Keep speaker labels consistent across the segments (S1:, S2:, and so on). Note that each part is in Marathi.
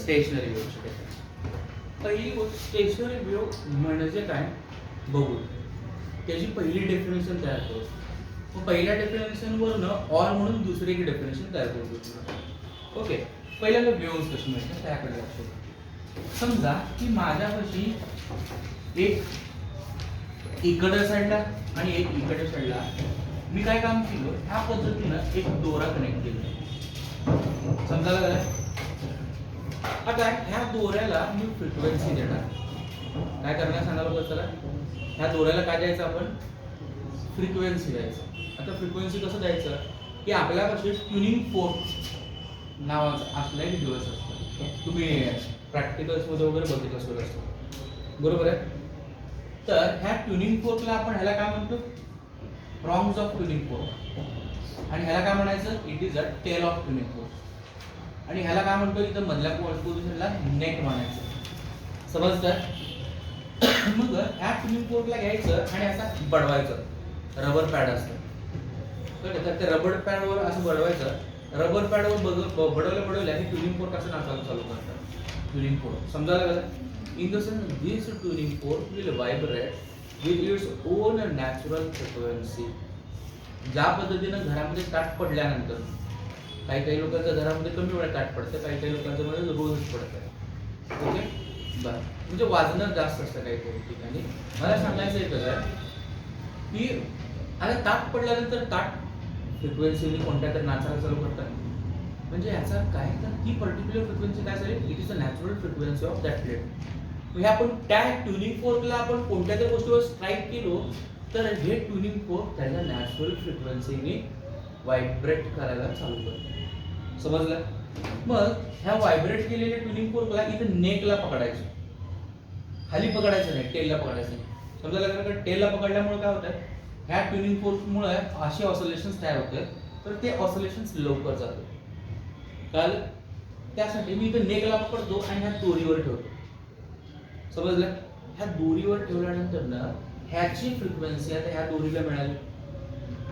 S1: Stationery wave. पहिली गोष्ट स्टेशनरी वेव्ह म्हणजे काय बघू. त्याची पहिली डेफिनेशन तयार करू. मग पहिल्या डेफिनेशनवरनं ऑर म्हणून दुसरी एक डेफिनेशन तयार करून घेतो. ओके, पहिल्यांदा वेव्हज कशी मिळतात त्याकडे लक्ष द्या. समजा की माझ्यापाशी एक इकडच्या साईडला आणि एक इकडच्या साईडला मी काय काम केलं, ह्या पद्धतीनं एक दोरा कनेक्ट केला. समजायला गेलं. आता ह्या दोऱ्याला मी फ्रिक्वेन्सी देणार. काय करणार सांगायला बघ चला. ह्या दोऱ्याला काय द्यायचं आपण, फ्रिक्वेन्सी द्यायचं. आता फ्रिक्वेन्सी कसं द्यायचं की आपल्यापाशी ट्युनिंग फोर्क नावाचा असला एक डिव्हाइस असतो. तुम्ही प्रॅक्टिकल्स मध्ये वगैरे बघितलं असतो असतो, बरोबर आहे. तर ह्या ट्युनिंग फोर्कला आपण ह्याला काय म्हणतो, प्रॉन्ग्स ऑफ ट्युनिंग फोर्क. आणि ह्याला काय म्हणायचं, it is a tail of tuning fork. आणि ह्याला काय म्हणतो, इथं मधल्या पोझिशनला नेक म्हणायचं. समजतं. मग ह्या ट्युनिंग फोर्कला घ्यायचं आणि असं बडवायचं. रबर पॅड असतं तर ते रबर पॅडवर असं बडवायचं. रबर पॅडवर बडवल्या हे ट्युनिंग फोर्क असं नाचायला चालू करतात. ट्युनिंग फोर्क समजायला गेलं. In the sense this tuning fork will vibrate with its own natural frequency. ज्या पद्धतीनं घरामध्ये ताट पडल्यानंतर काही काही लोकांच्या घरामध्ये कमी वेळा ताट पडतं, काही काही लोकांच्या मध्ये रोजच पडतं. ओके, बरं. म्हणजे वाजणं जास्त असतं काही काही ठिकाणी. मला सांगायचं एकच आहे की आता ताट पडल्यानंतर ताट फ्रिक्वेन्सीने कोणत्या तरी नाचायला चालू करतात. म्हणजे याचा काय तर ती पर्टिक्युलर फ्रिक्वेन्सी काय असेल, it is a natural frequency of that plate. म्हणजे आपण त्या ट्युनिंग फोर्कला आपण कोणत्या तरी गोष्टीवर स्ट्राईक केलो तर हे ट्युनिंग फोर्क त्याच्या नॅचरल फ्रिक्वेन्सीने व्हायब्रेट करायला चालू करतो. समजलं. मग ह्या व्हायब्रेट केलेल्या ट्युनिंग फोर्कला इथं नेकला पकडायचं, खाली पकडायचं नाही, टेलला पकडायचं नाही. समजायला लागलं. टेलला पकडल्यामुळे काय होतं, ह्या ट्युनिंग फोर्कमुळे असे ऑसिलेशन्स तयार होतात. तर ते ऑसिलेशन्स लवकर जातात. काल त्यासाठी मी इथं नेकला पकडतो आणि ह्या दोरीवर ठेवतो. समजलं. ह्या दोरीवर ठेवल्यानंतर ना ह्याची फ्रिक्वेन्सी आता ह्या दोरीला मिळाली,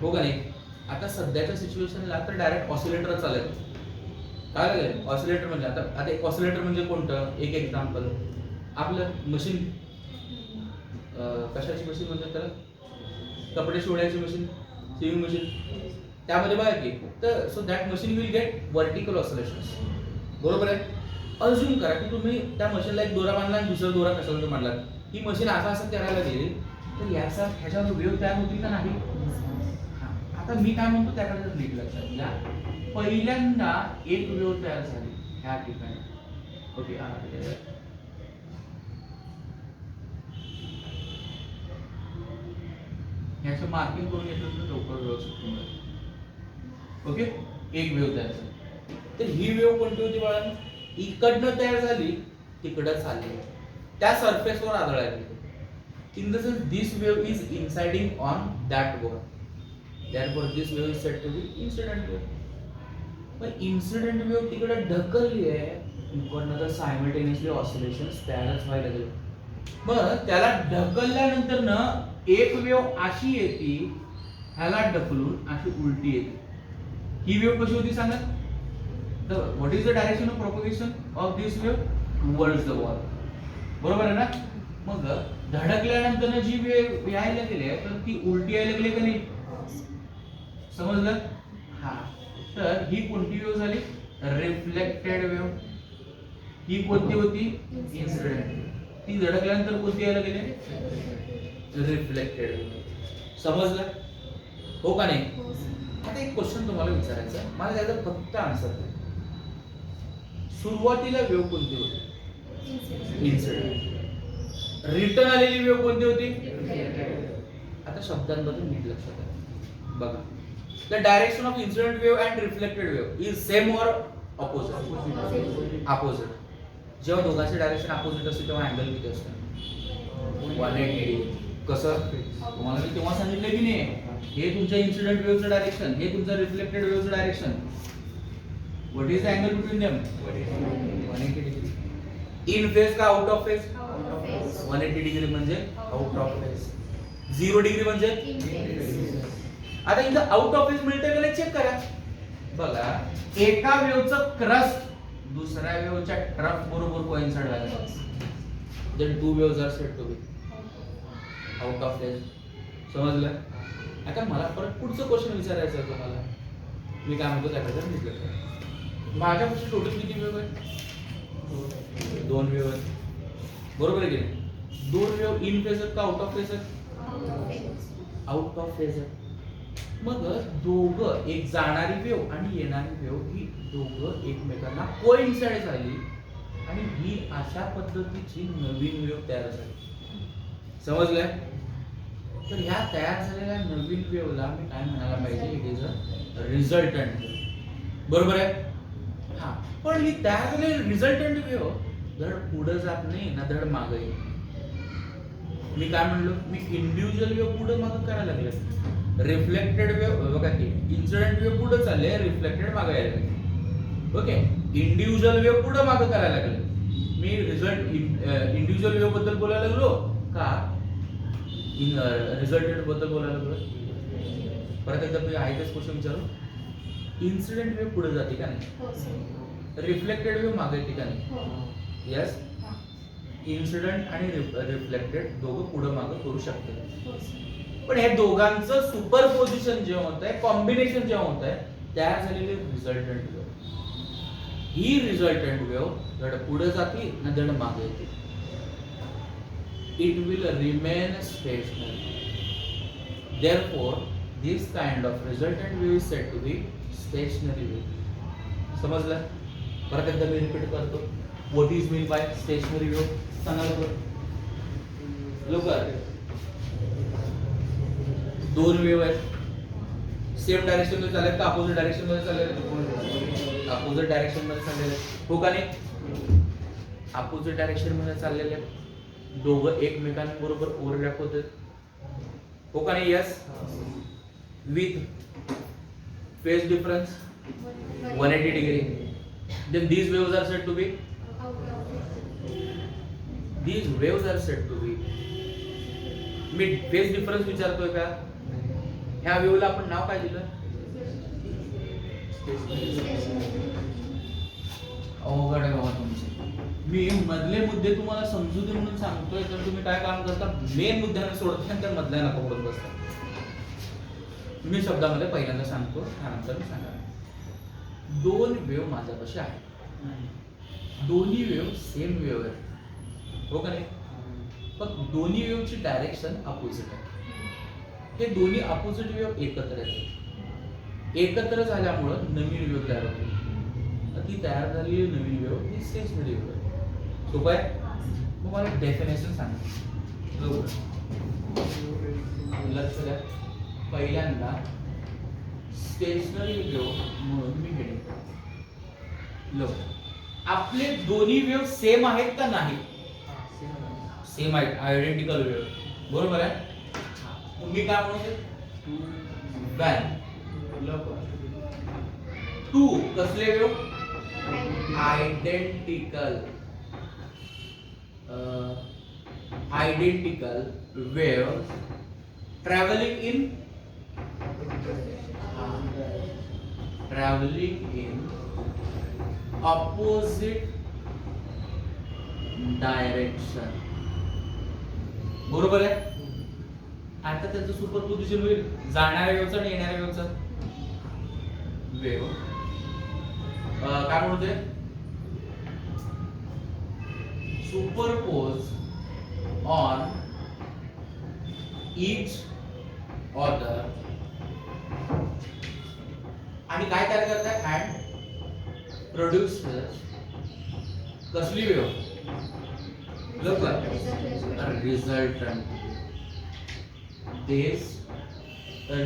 S1: हो का नाही. आता सध्याच्या सिच्युएशनला तर डायरेक्ट ऑसिलेटर चालेल. काय लागेल ऑसिलेटर म्हणजे, आता एक ऑसिलेटर म्हणजे कोणतं, एक एक्झाम्पल आपलं मशीन. कशाची मशीन म्हणतात त्याला, कपडे शिवण्याची मशीन, सिविंग मशीन. त्यामध्ये बघा की तर so that machine will get vertical oscillations. बरोबर आहे. अज्युम करा की तुम्ही त्या मशीनला एक दोरा बांधला आणि दुसरा दोरा कशाला तर मांडला. ही मशीन असं करायला गेली तर ह्याच्यावर वेव्ह तयार होतील का नाही. आता मी काय म्हणतो त्याकडे जर नीट लक्षात घ्या. पहिल्यांदा एक वेव्ह तयार झाली ह्या ठिकाणी. ओके, ह्याचं मार्किंग करून घेतलं तर लवकर व्यवस्थित मिळेल. ओके, एक वेव्ह तयार झाली. तर ही वेव्ह कोणती होती बाळा, इकडनं तयार झाली तिकडं चालली, त्या सरफेसवर आदळायला. In the sense this wave is incident on that ball. therefore this wave is said to be incident wave. पण इन्सिडेंट वेव्ह तिकडे ढकलली आहे, इकडनं तर सायमल्टेनियसली ऑसिलेशन्स तयारच व्हायला लागले. मग त्याला ढकलल्यानंतर ना एक वेव्ह अशी येते, ह्याला ढकलून अशी उलटी येते. ही वेव्ह कशी होती सांगा. तर what is the direction of propagation of this wave, towards the wall. बरोबर आहे ना. मग धडकल्यानंतर जी वेव्ह यायला गेली आहे तर ती उलटी यायला लागली का नाही. समजलं. हा, तर ही कोणती वेव्ह झाली, रिफ्लेक्टेड वेव्ह. ही कोणती होती, इन्सिडेंट. ती धडकल्यानंतर कोणती यायला गेली, रिफ्लेक्टेड वेव्ह. समजलं हो का नाही. आता एक क्वेश्चन तुम्हाला विचारायचा, मला त्याचा फक्त आन्सर द्या. सुरुवातीला वेव्ह कोणती होती, इन्सिडेंट. रिटर्न आलेली वेव्ह कोणती होती. आता शब्दांबद्दल नीट लक्षात द्या. बघा, the direction of incident wave and reflected wave is same or opposite. Opposite. जेव्हा दोघांचे डायरेक्शन अपोजिट असते तेव्हा अँगल किती असतो, 180. कसं तुम्हाला मी तेव्हा सांगितलं की नाही, हे तुमच्या इन्सिडेंट वेव्हचं डायरेक्शन, हे तुमचं रिफ्लेक्टेड वेव्हचं direction. What is the angle between them, 180 degree. In phase का आउट ऑफ फेज, 180 डिग्री म्हणजे आउट ऑफ फेज, 0 डिग्री म्हणजे इन फेज. आता इथं आउट ऑफ फेज मिळतंय का नाही चेक करा. बघा, एका वेव्हचं क्रस्ट दुसऱ्या वेव्हच्या ट्रफ बरोबर कोइन्साइड व्हायला then two waves are set to be out of phase. समजलं? आता मला परत पुढचं क्वेश्चन विचारायचं आहे तुम्हाला. मी काय म्हणतो त्याबद्दल म्हटलं माझ्यापाशी टोटल किती वेव्ह आहे? दोन वेव्ह आहेत, बरोबर आहे की नाही? दोन वेव्ह इन फेज आहेत का आउट ऑफ फेज आहेत? आउट ऑफ फेज आहेत. मग दोघं एक जाणारी वेव्ह आणि येणारी वेव्ह ही दोघं एकमेकांना कोइन्साइड झाली आणि ही अशा पद्धतीची नवीन वेव्ह तयार झाली. समजलंय? तर ह्या तयार झालेल्या नवीन वेव्हला मी काय म्हणायला पाहिजे, it is a resultant wave. बरोबर आहे? हा, पण ही तयार झालेली रिझल्टंट वेव्ह धड पुढे जात नाही ना धड मागे येईल. मी काय म्हणलो, मी इंडिव्हिज्युअल वेव्ह पुढे मागे करायला लागले. रिफ्लेक्टेड वेव्ह बघा की इन्सिडेंट वेव्ह पुढे चालले, रिफ्लेक्टेड मागे यायला लागले. ओके, इंडिव्हिज्युअल वेव्ह पुढे मागे करायला लागले. मी रिझल्ट इंडिव्हिज्युअल वेव्ह बद्दल बोलायला लागलो का रिझल्टेड बद्दल बोलायला लागलो? परत एकदा मी आहेच क्वेश्चन विचारू. इन्सिडेंट वेव्ह पुढे जाते का नाही? रिफ्लेक्टेड वेव्ह मागे येते का नाही? यस. इन्सिडेंट आणि रिफ्लेक्टेड दोघं पुढे मागे करू शकतात. पण हे दोघांचं सुपरपोजिशन जे होत आहे, कॉम्बिनेशन जे होत आहे, तयार झालेली रिझल्टंट वेव्ह. ही रिझल्टंट वेव्ह धड पुढे जाते ना धड मागे येते. It will remain stationary. Therefore, this kind of resultant wave is said to be stationary wave. समजलं? परत एकदा मी रिपीट करतो. What is meant by stationary wave? सांगा लवकर. दोन वेव्ह आहेत, सेम डायरेक्शन मध्ये चालले का अपोजिट डायरेक्शन मध्ये चालले? अपोजिट डायरेक्शन मध्ये चाललेले हो का नाही? अपोजिट डायरेक्शन मध्ये चाललेले दोघं एकमेकांबरोबर ओव्हरलॅप होते हो का नाही? यस. विथ फेज डिफरन्स 180 डिग्री. Then these waves are said to be मी फेज डिफरन्स विचारतोय का? ह्या वेव्हला आपण नाव काय दिलं? अवघड आहे बाबा तुमचे. मी मधले मुद्दे तुम्हाला समजू दे म्हणून सांगतोय, तर तुम्ही काय काम करता, मेन मुद्द्यांना सोडता त्या मधल्या नका बोलत बसता. मी शब्दामध्ये पहिल्यांदा सांगतो, त्यानंतर मी सांगा. दोन वेव्ह माझ्यापाशी आहेत, दोन्ही वेव्ह सेम वेव्ह आहे हो का नाही? पण दोन्ही वेव्हची डायरेक्शन अपोजिट आहे. हे दोन्ही अपोजिट वेव्ह एकत्र येतात. एकत्र झाल्यामुळं नवीन वेव्ह तयार होते. ती तयार झालेली नवीन वेव्ह ही स्टेशनरी वेव्ह आहे. सोपं आहे? मग मला डेफिनेशन सांगा. लक्ष द्या. पहिल्यांदा स्टेशनरी वेव्ह म्हणून मी हेडिंग करतो. आपले दोन्ही वेव्ह सेम आहेत का नाही? सेम आहेत, आयडेंटिकल वेव्ह. बरोबर आहे? मी काय म्हणतो, टू कसले wave? Identical wave traveling in opposite direction. बरोबर आहे? आता त्याचं सुपरपोजिशन होईल जाणाऱ्या वेव्हचं आणि येणाऱ्या वेव्हचं. वेव्ह काय म्हणते? सुपरपोज ऑन each other आणि काय तयार करताय? and produces कसली wave? resultant. This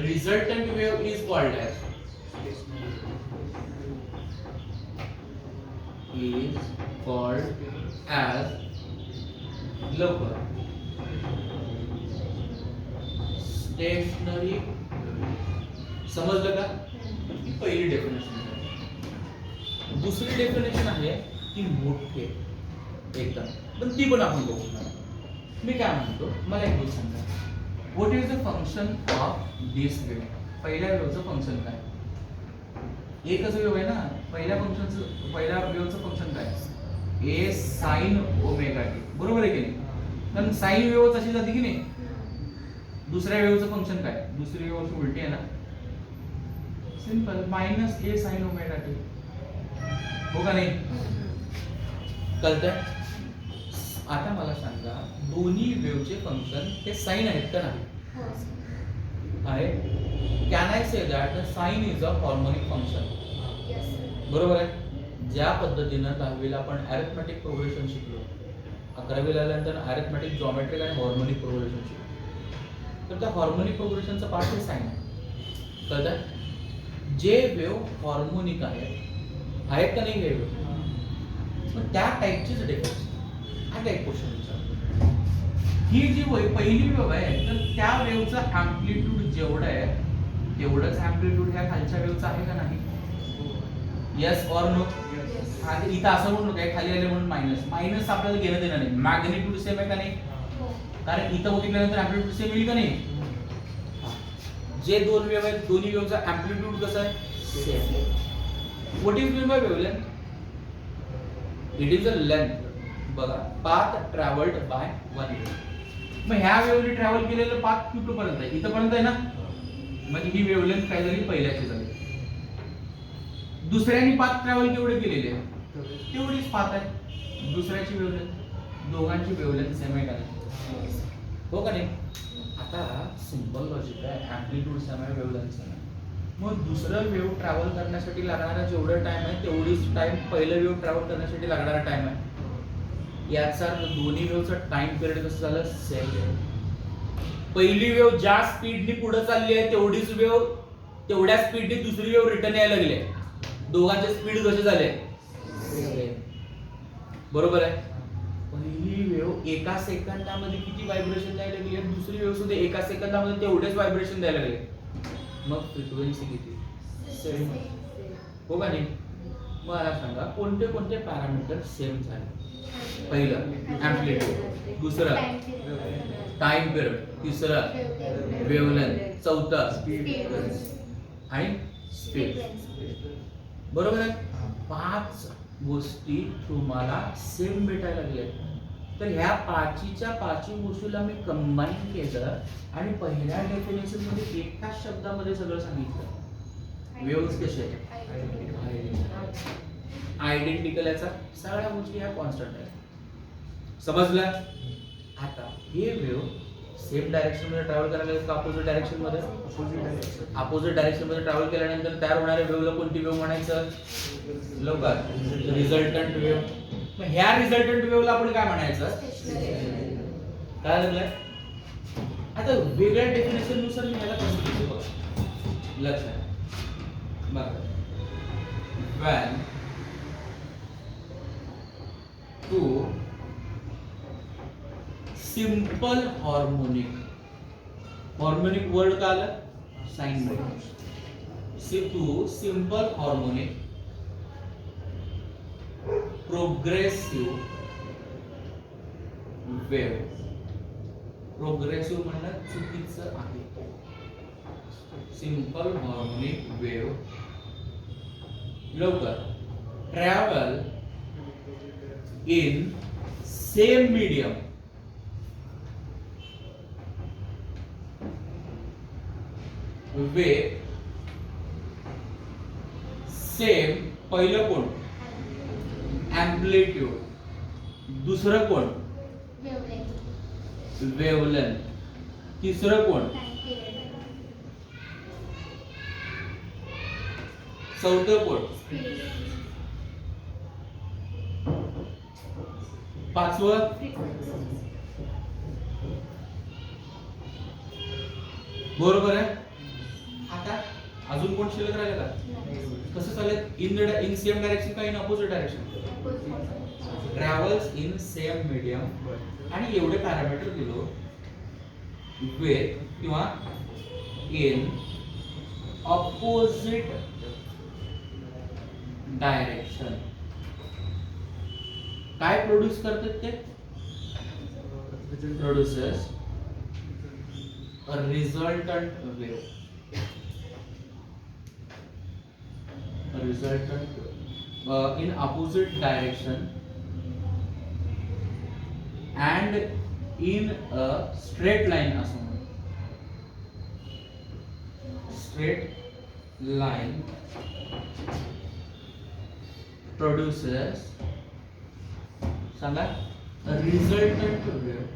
S1: resultant wave is called as stationary. समजलं का? ही पहिली डेफिनेशन आहे. दुसरी डेफिनेशन आहे ती मोठी एकदम, पण ती पण आपण बघू. मी काय म्हणतो, मला एक गोष्ट सांगा. What is the function of this wave? पहिल्या वेव्हचं फंक्शन काय?
S2: एकच वेव आहे ना. पहिल्या वेवचं फंक्शन काय? ए साइन ओमेगा टी, बरोबर आहे की नाही? कारण साइन वेव अशी जाते की नाही. दुसऱ्या वेवचं फंक्शन काय? दुसरी वेव उलटी आहे ना. सिंपल, मायनस ए साइन ओमेगा टी, हो का नाही?
S1: कळतंय? आता मला सांगा, दोन्ही वेवचे फंक्शन हे साइन आहेत का नाही? आहे. Can I say that the sine is a harmonic function? बरोबर आहे. ज्या पद्धतीनं 10वीला आपण अरिथमेटिक प्रोग्रेशन शिकलो, 11वीला आल्यानंतर अरिथमेटिक, जॉमेट्रिक आणि हार्मोनिक प्रोग्रेशन शिकलो, तर त्या हार्मोनिक प्रोग्रेशनचा पार्ट हे साइन आहे. कळतंय? जे वेव हार्मोनिक आहेत का नाही हे वेव, मग त्या टाईपचीच डिफरन्स. आता एक क्वेश्चन विचारतो, ही जी पहिली वेव आहे, तर त्या वेवचं अँप्लिट्यूड जेवढं आहे तेवढंच अँप्लिट्यूड ह्या खालच्या वेवचं आहे का नाही? Yes or no? इथं असं म्हणू नका खाली आले म्हणून मायनस आपल्याला घेणं देणं नाही. मॅग्निट्यूड सेम आहे का नाही? कारण इथं बघितल्यानंतर अँप्लिट्यूड सेम येईल का नाही? जे दोन वेव आहेत, दोन्ही वेवचा अँप्लिट्यूड कसं आहे? Same. What is mean by wavelength? It is a length, बघा, path travelled by one wave. मग ह्या वेवने ट्रॅव्हल केलेलं पाथ कुठपर्यंत आहे? इथपर्यंत आहे ना. म्हणजे ही वेवलेंथ काय झाली? पहिल्याची झाली. दुसऱ्याने पाथ ट्रॅव्हल केवढे केलेले आहे? तेवढीच पाथ आहे. दुसऱ्याची वेवलेंथ, दोघांची वेवलेंथ सेम आहे का नाही? हो का नाही? आता सिंपल लॉजिक आहे, अँप्लिट्यूड सेम आहे, वेवलेंथ सेम आहे. मग दुसरं वेव ट्रॅव्हल करण्यासाठी लागणारा जेवढा टाइम आहे तेवढीच टाइम पहिलं वेव ट्रॅव्हल करण्यासाठी लागणारा टाइम आहे. याचा दोन्ही वेवचा टाइम पिरियड कसं झालं? सेम. पहिली वेव ज्या स्पीडने पुढे चालली आहे तेवढीच वेव तेवढ्या स्पीडने दुसरी वेव रिटर्न यायला लागली आहे. दोघांचे स्पीड कसे झाले? बरोबर आहे. पहिली वेव एका सेकंदामध्ये किती व्हायब्रेशन द्यायला लागली आहे, दुसरी वेव सुद्धा एका सेकंदामध्ये तेवढेच व्हायब्रेशन द्यायला लागले. मग फ्रिक्वेन्सी किती? सेम, हो का नाही? मला सांगा, कोणते कोणते पॅरामीटर सेम झाले? पहिलं अँप्लिट्यूड, दुसरं टाइम पिरियड, तिसरं वेवलेंथ, चौथं आणि स्पीड. बरोबर आहे. 5 गोष्टी तुम्हाला सेम भेटायला लागल्या. तर ह्या पाचही गोष्टीला मी कंबाईन केलं आणि पहिल्या डेफिनेशन मध्ये एकाच शब्दामध्ये सगळं सांगितलं. वेव्स कसे आहेत? आयडेंटिकल. याचा सगळ्या गोष्टी ह्या कॉन्स्टंट आहेत. समजलं? आता हे वेव सेम डायरेक्शन मध्ये ट्रॅव्हल करायला लागेल का अपोजिट डायरेक्शन मध्ये? अपोजिट डायरेक्शन मध्ये ट्रॅव्हल केल्यानंतर तयार होणाऱ्या वेव्हला कोणती वेव्ह म्हणायचं? लवकर, रिझल्टंट वेव्ह. मग ह्या रिझल्टंट वेव्हला आपण काय म्हणायचं? काय लागलंय? आता वेगळ्या डेफिनेशन नुसार मी याला कसं लिहितो बघा. लक्षात बघा. when two simple harmonic word का आलं? साइन मध्ये. two simple harmonic progressive wave. Progressive म्हणणं चुकीचं आहे. सिंपल हार्मोनिक वेव्ह लवकर travel in same medium with same. पहिलं कोण? एम्प्लिट्यूड. दुसरं कोण? वेवलेंथ. तिसरं कोण? चौथं कोण? पाचवं? बरोबर आहे. आता अजून कोण शिल्लक राहिलं का? कसं चालेल? इन सेम डायरेक्शन का in opposite direction? Travels in same medium. आणि एवढे पॅरामीटर दिलो विथ किंवा इन अपोजिट डायरेक्शन. काय प्रोड्यूस करतात ते? Produces a resultant wave. resultant in opposite direction and in a straight line असं म्हणू. Straight line produces सांगा a resultant wave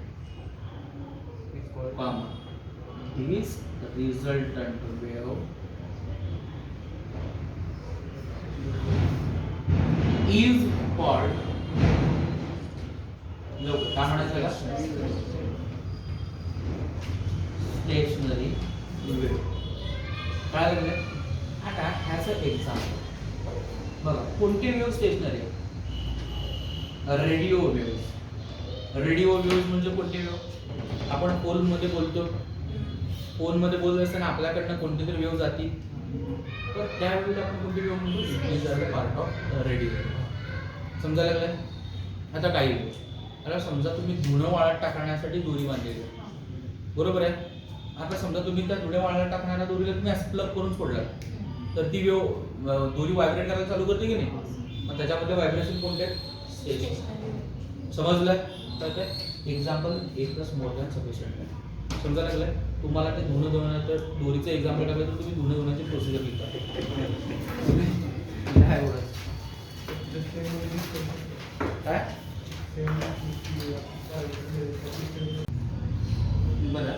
S1: comma this resultant wave is called काय म्हणायचं त्याला स्टेशनरी वेव्ह. काय लागलं आता ह्याचं एक्झाम्पल बघा कोणती वेव्ह स्टेशनरी आहे रेडिओ वेव्ह. रेडिओ वेव्ह म्हणजे कोणती वेव्ह आपण फोनमध्ये बोलतो फोनमध्ये बोलत असताना आपल्याकडनं कोणती तरी वेव्ह जाती तर त्यावेळेला आपण कोणती वेव्ह म्हणतो it are part of radio. समजायला लागलं. आता काही आता समजा तुम्ही धुणं वाळत टाकण्यासाठी दोरी बांधलेली बरोबर आहे. आता समजा तुम्ही त्या धुणे वाळत टाकणाऱ्या दोरीला तुम्ही असं प्लग करून सोडला तर ती वेव्ह दोरी व्हायब्रेट करायला चालू करते की नाही. मग त्याच्यामध्ये व्हायब्रेशन कोणते समजलं तर ते एक्झाम्पल एक प्लस मोर दॅन सफिशियंट आहे. समजा लागलं तुम्हाला ते धुणं धुण्याचं दोरीचं एक्झाम्पल टाकलं तर तुम्ही धुणं धुण्याची प्रोसिजर लिहिता काय बरं.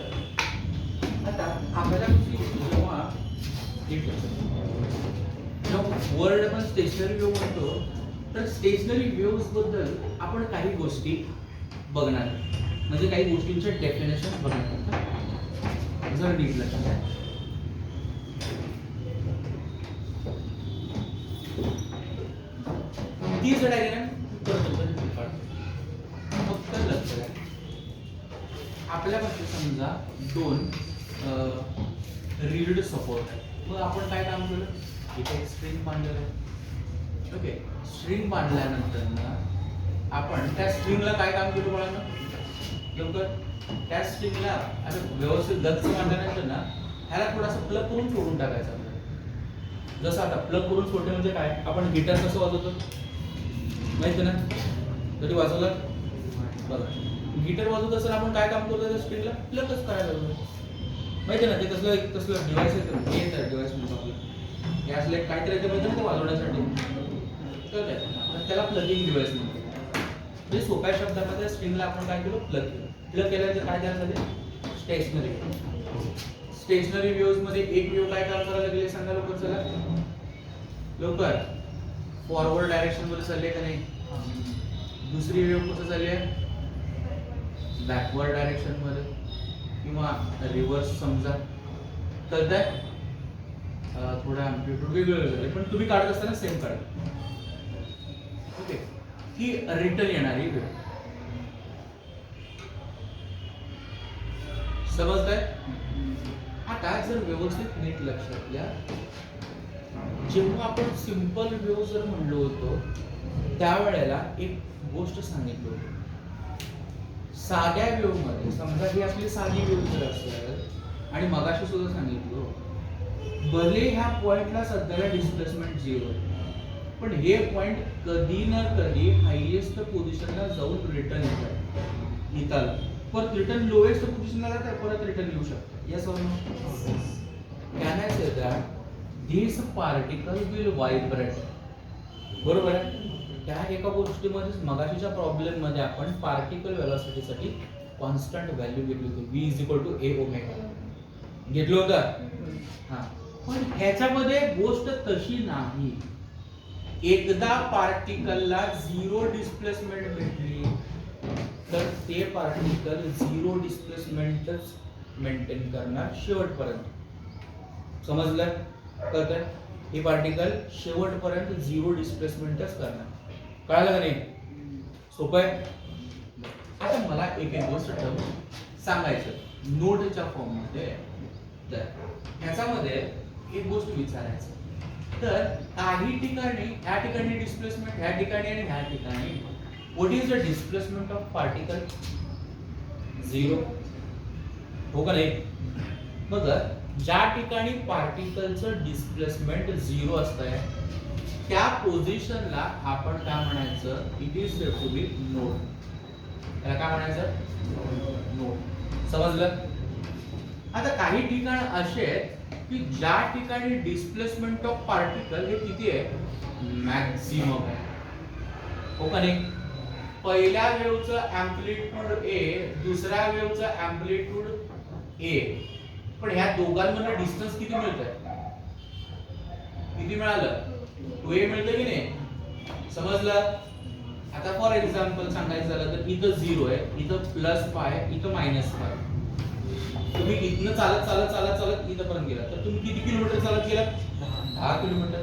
S1: आता आपल्याला जेव्हा वर्ल्ड आपण स्टेशनरी वेव्ह म्हणतो तर स्टेशनरी वेव्स बद्दल आपण काही गोष्टी बघणार म्हणजे काही गोष्टींचे डेफिनेशन बघणार जर नीट लक्षात घ्या. तीच डायग्राम फक्त लक्ष द्या. आपल्यापाशी समजा दोन रीड सपोर्ट आहे. मग आपण काय काम केलं इथे एक स्ट्रिंग बांधलेलं आहे. ओके स्ट्रिंग बांधल्यानंतर ना आपण त्या स्ट्रिंगला काय काम केलं बाळांनो लवकर त्या स्ट्रिंगला आता व्यवस्थित गच्च बांधल्यानंतर ना ह्याला थोडासा प्लग करून सोडून टाकायचा. जसं आता प्लग करून सोडणे म्हणजे काय आपण गिटार कसं वाजवतो माहिती ना कधी वाजवलं बघा. गिटार वाजवत असताना आपण काय काम करतो त्या स्ट्रिंगला प्लगच करायला लागलो माहिती ना. ते कसलं डिव्हाइस आहे डिव्हाइस म्हणतो आपलं हे असलं काहीतरी येते माहिती ना ते वाजवण्यासाठी तर त्याला प्लगिंग डिव्हाइस म्हणतो. म्हणजे सोप्या शब्दामध्ये स्ट्रिंगला आपण काय केलं प्लग केलं. प्लग केल्यानंतर काय करायला लागेल स्टेशनरी स्टेशनरी वेव्स मध्ये एक वेव्ह काय काम करायला लागले सांगा लवकर चला लवकर. फॉरवर्ड डायरेक्शन मध्ये चालले का नाही. दुसरी वेव्ह कुठं चालली आहे बॅकवर्ड डायरेक्शन मध्ये किंवा रिव्हर्स समजा कळतंय. थोडा अँप्लिट्यूड वेगवेगळं झाले पण तुम्ही काढत असताना सेम काढा. ओके ही रिटर्न येणारी वेव्ह समजतंय. आता जर व्यवस्थित नीट लक्षात घ्या जेव्हा आपण सिंपल वेव्ह जर म्हणलो होतो त्यावेळेला एक गोष्ट सांगितली होती. साध्या वेव्ह मध्ये समजा ही आपली साधी वेव्ह जर असेल आणि मगाशी सुद्धा सांगितलं भले ह्या पॉइंटला सध्याला डिस्प्लेसमेंट 0 पण हे पॉइंट कधी ना कधी हायेस्ट पोझिशनला जाऊन रिटर्न येतात. परत रिटर्न लोएस्ट पोझिशनला जातात परत रिटर्न येऊ शकतात. Yes or no. Can I say that this particle will vibrate बरोबर आहे. त्या एका गोष्टीमध्ये मगाशीच्या प्रॉब्लेम मध्ये आपण पार्टिकल वेलोसिटीसाठी कॉन्स्टंट व्हॅल्यू घेतली होती v = a ओमेगा घेतलं होतं हां. पण ह्याच्यामध्ये गोष्ट तशी नाही. एकदा पार्टिकलला 0 डिस्प्लेसमेंट भेटली तर ते पार्टिकल 0 डिस्प्लेसमेंटच मेंटेन करणार शेवटपर्यंत. समजलं कळतंय. हे पार्टिकल शेवटपर्यंत 0 डिस्प्लेसमेंटच करणार. कळालं का नाही सोपं आहे. आता मला एक गोष्ट सांगायचं नोटच्या फॉर्म मध्ये तर ह्याच्यामध्ये एक गोष्ट विचारायचं तर काही ठिकाणी ह्या ठिकाणी डिस्प्लेसमेंट ह्या ठिकाणी आणि ह्या ठिकाणी what is the displacement of particle 0 हो का नाही. मग ज्या ठिकाणी पार्टिकलचं डिस्प्लेसमेंट 0 असतंय त्या पोझिशनला आपण काय म्हणायचं, it is said to be node. त्याला काय म्हणायचं, नोड. समजलं? आता काही ठिकाण असे आहेत की ज्या ठिकाणी डिस्प्लेसमेंट ऑफ पार्टिकल हे किती आहे, मॅक्सिमम आहे. हो का नाही? पहिल्या वेव्हचं अँप्लिट्यूड ए, दुसऱ्या वेव्हचं अँप्लिट्यूड ए, पण ह्या दोघांमध्ये डिस्टन्स किती मिळतंय, किती मिळालं, 2a मिळतं की नाही? समजलं? आता फॉर एक्झाम्पल सांगायचं झालं तर इथं 0 आहे, इथं +5, इथं -5. तुम्ही इथनं चालत चालत चालत चालत इथपर्यंत गेला तर तुम्ही किती किलोमीटर चालत गेला, 10 किलोमीटर.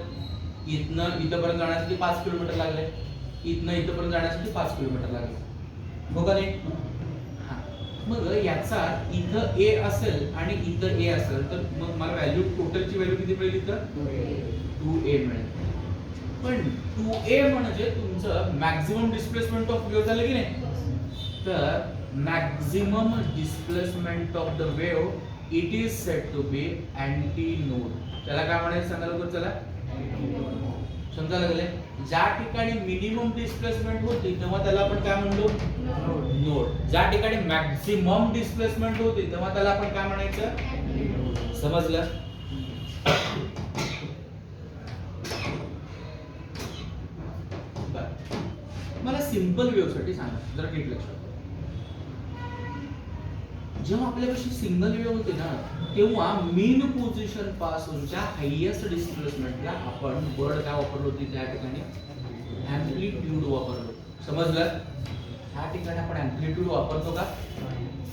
S1: इथनं इथपर्यंत जाण्यासाठी 5 किलोमीटर लागले, इथनं इथपर्यंत जाण्यासाठी 5 किलोमीटर लागले. हो का नाही? हा. मग याचा इथं ए असेल आणि इथं ए असेल तर मग मला व्हॅल्यू, टोटलची व्हॅल्यू किती मिळेल, इथं 2a मिळेल. पण 2a म्हणजे तुमचं मॅक्झिमम डिस्प्लेसमेंट ऑफ वेव्ह झालं की नाही? तर maximum displacement of the wave it is said to be antinode. त्याला काय म्हणायचं सांगा लवकर, चला समजा लागले. ज्या ठिकाणी मिनिमम डिस्प्लेसमेंट होती तेव्हा त्याला आपण काय म्हणलो, नोड. ज्या ठिकाणी मॅक्झिमम डिस्प्लेसमेंट होती तेव्हा त्याला आपण काय म्हणायचं, समजलं? मला सिंपल वेव्ह साठी सांगा जरा नीट लक्षात. जेव्हा आपल्यापाशी सिंगल वेव्ह होते ना तेव्हा मीन पोझिशन पासूनच्या हायेस्ट डिस्प्लेसमेंटला आपण वर्ड काय वापरलो होती, त्या ठिकाणी अँप्लिट्यूड वापरलो. समजलं? ह्या ठिकाणी आपण अँप्लिट्यूड वापरतो का,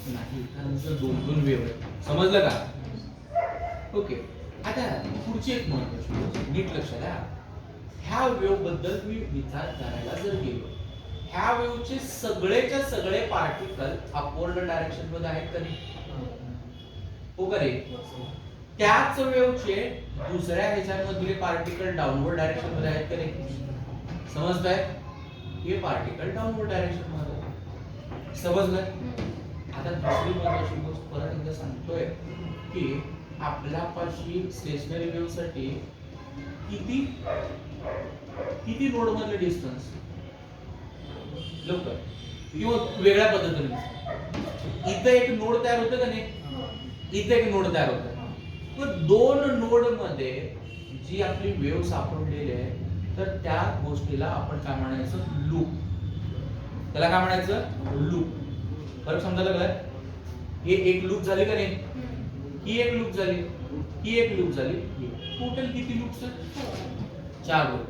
S1: नाही, कारण दोन वेव्ह आहे. समजलं का? ओके. आता पुढची एक महत्त्वाची नीट लक्षात द्या. ह्या वेव्ह बद्दल मी विचार करायला जर गेलो, ह्या वेव्हचे सगळेच्या सगळे पार्टिकल अपवर्ड डायरेक्शन मध्ये आहेत का नाही, हो का रे? त्याच वेव्हचे दुसऱ्या ह्याच्यामधले पार्टिकल डाऊनवर्ड डायरेक्शन मध्ये आहेत का नाही? समजताय? हे पार्टिकल डाऊनवर्ड डायरेक्शन मध्ये. समजलं? आता दुसरी महत्त्वाची गोष्ट परत एकदा सांगतोय की आपल्यापाशी स्टेशनरी वेव्ह साठी किती किती नोड मधले डिस्टन्स, लवकर किंवा वेगळ्या पद्धतीने इथे एक नोड तयार होतं का नाही, इथे एक नोड तयार होतं. पण दोन नोड मध्ये जी आपली वेव्ह सापडलेली आहे तर त्या गोष्टीला आपण काय म्हणायचं, लूप. त्याला काय म्हणायचं, लूप. बरं समजायला लागलं? हे एक लूप झाली का नाही, ही एक लूप झाली, ही एक लूप झाली, टोटल किती लूप्स आहेत, 4 लूप.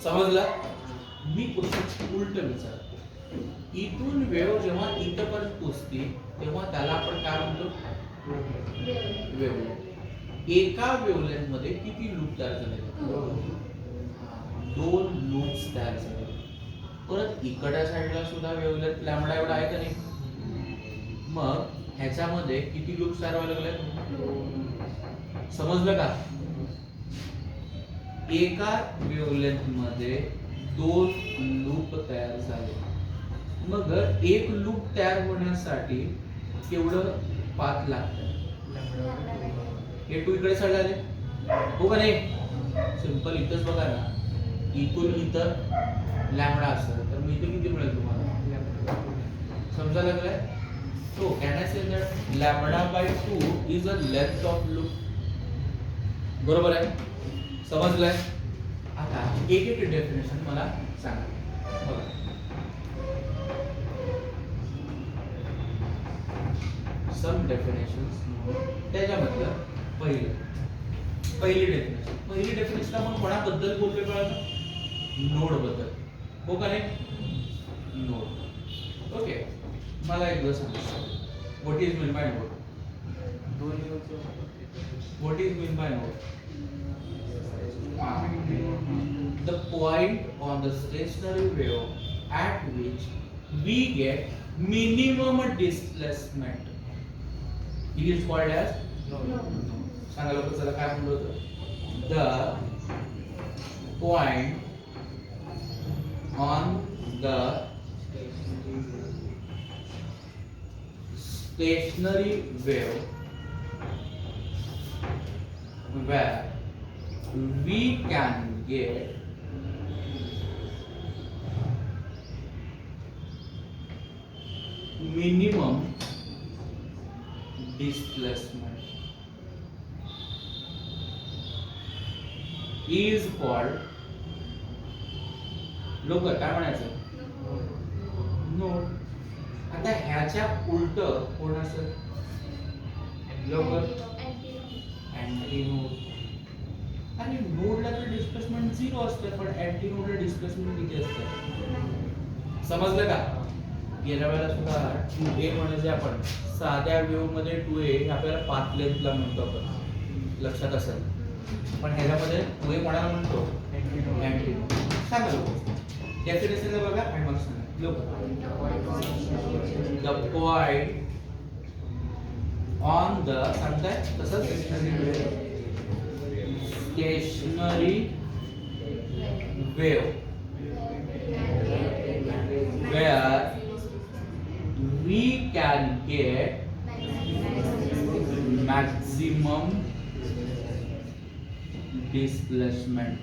S1: समजलं? मी क्वेश्चन उलट विचारतो. इथून वेव्ह जेव्हा इथपर्यंत पोहोचते तेव्हा त्याला आपण काय म्हणतो, वेव्हलेंथ. एका वेव्हलेंथ मध्ये किती लूप तयार झाले, 2 लूप्स तयार झाले. परत इकडच्या साईडला सुद्धा वेव्हलेंथ लॅम्बडा एवढा आहे का नाही? मग ह्याच्यामध्ये किती लूप्स तयार व्हायला लागले, समजलं का? एका वेव्हलेंथ मध्ये 2 लूप तयार झाले. मग एक लूप तयार होण्यासाठी केवढं पाथ लागतं, हे 2 इकडे सर झाले, हो का नाही? सिंपल इथंच बघा ना, इथून इथं लॅम्बडा असेल तर मग इथे किती मिळेल तुम्हाला, समजा लागलाय? So can I say that lambda by 2 is a length of loop? बरोबर आहे? समजलंय? आता एक एक डेफिनेशन मला सांगा. बघा, सम डेफिनेशन्स. त्याच्यामधलं पहिली डेफिनेशन आपण कोणाबद्दल बोलतोय बघा, नोड बद्दल, हो का नाही? नोड. ओके. मला एक गोष्ट सांगा, what is mean bye node? What is mean bye node? The point on the stationary wave at which we get minimum displacement. It is called as सांगा लवकर चला काय म्हणलं होतं? The point on the stationary wave where we can get minimum displacement is called, लोक काय म्हणायचं, नोड. आता ह्याच्या उलट कोण असेल, लवकर अँटी नोड. आणि नोडला तर डिस्प्लेसमेंट 0 असते, पण अँटी नोडला डिस्प्लेसमेंट किती असते, समजलं का? गेल्या वेळेला सुद्धा 2a म्हणजे आपण साध्या वेव्ह मध्ये 2a आपल्याला पाथ लेंथला म्हणतो आपण, लक्षात असेल. पण ह्याच्यामध्ये 2a कोणाला म्हणतो, अँटी नोड. सांगा लोक डेफिनेशनला बघा आणि मग सांगा लोक. द पॉइंट ऑन द, सांगताय तसंच stationery wave where we can get maximum displacement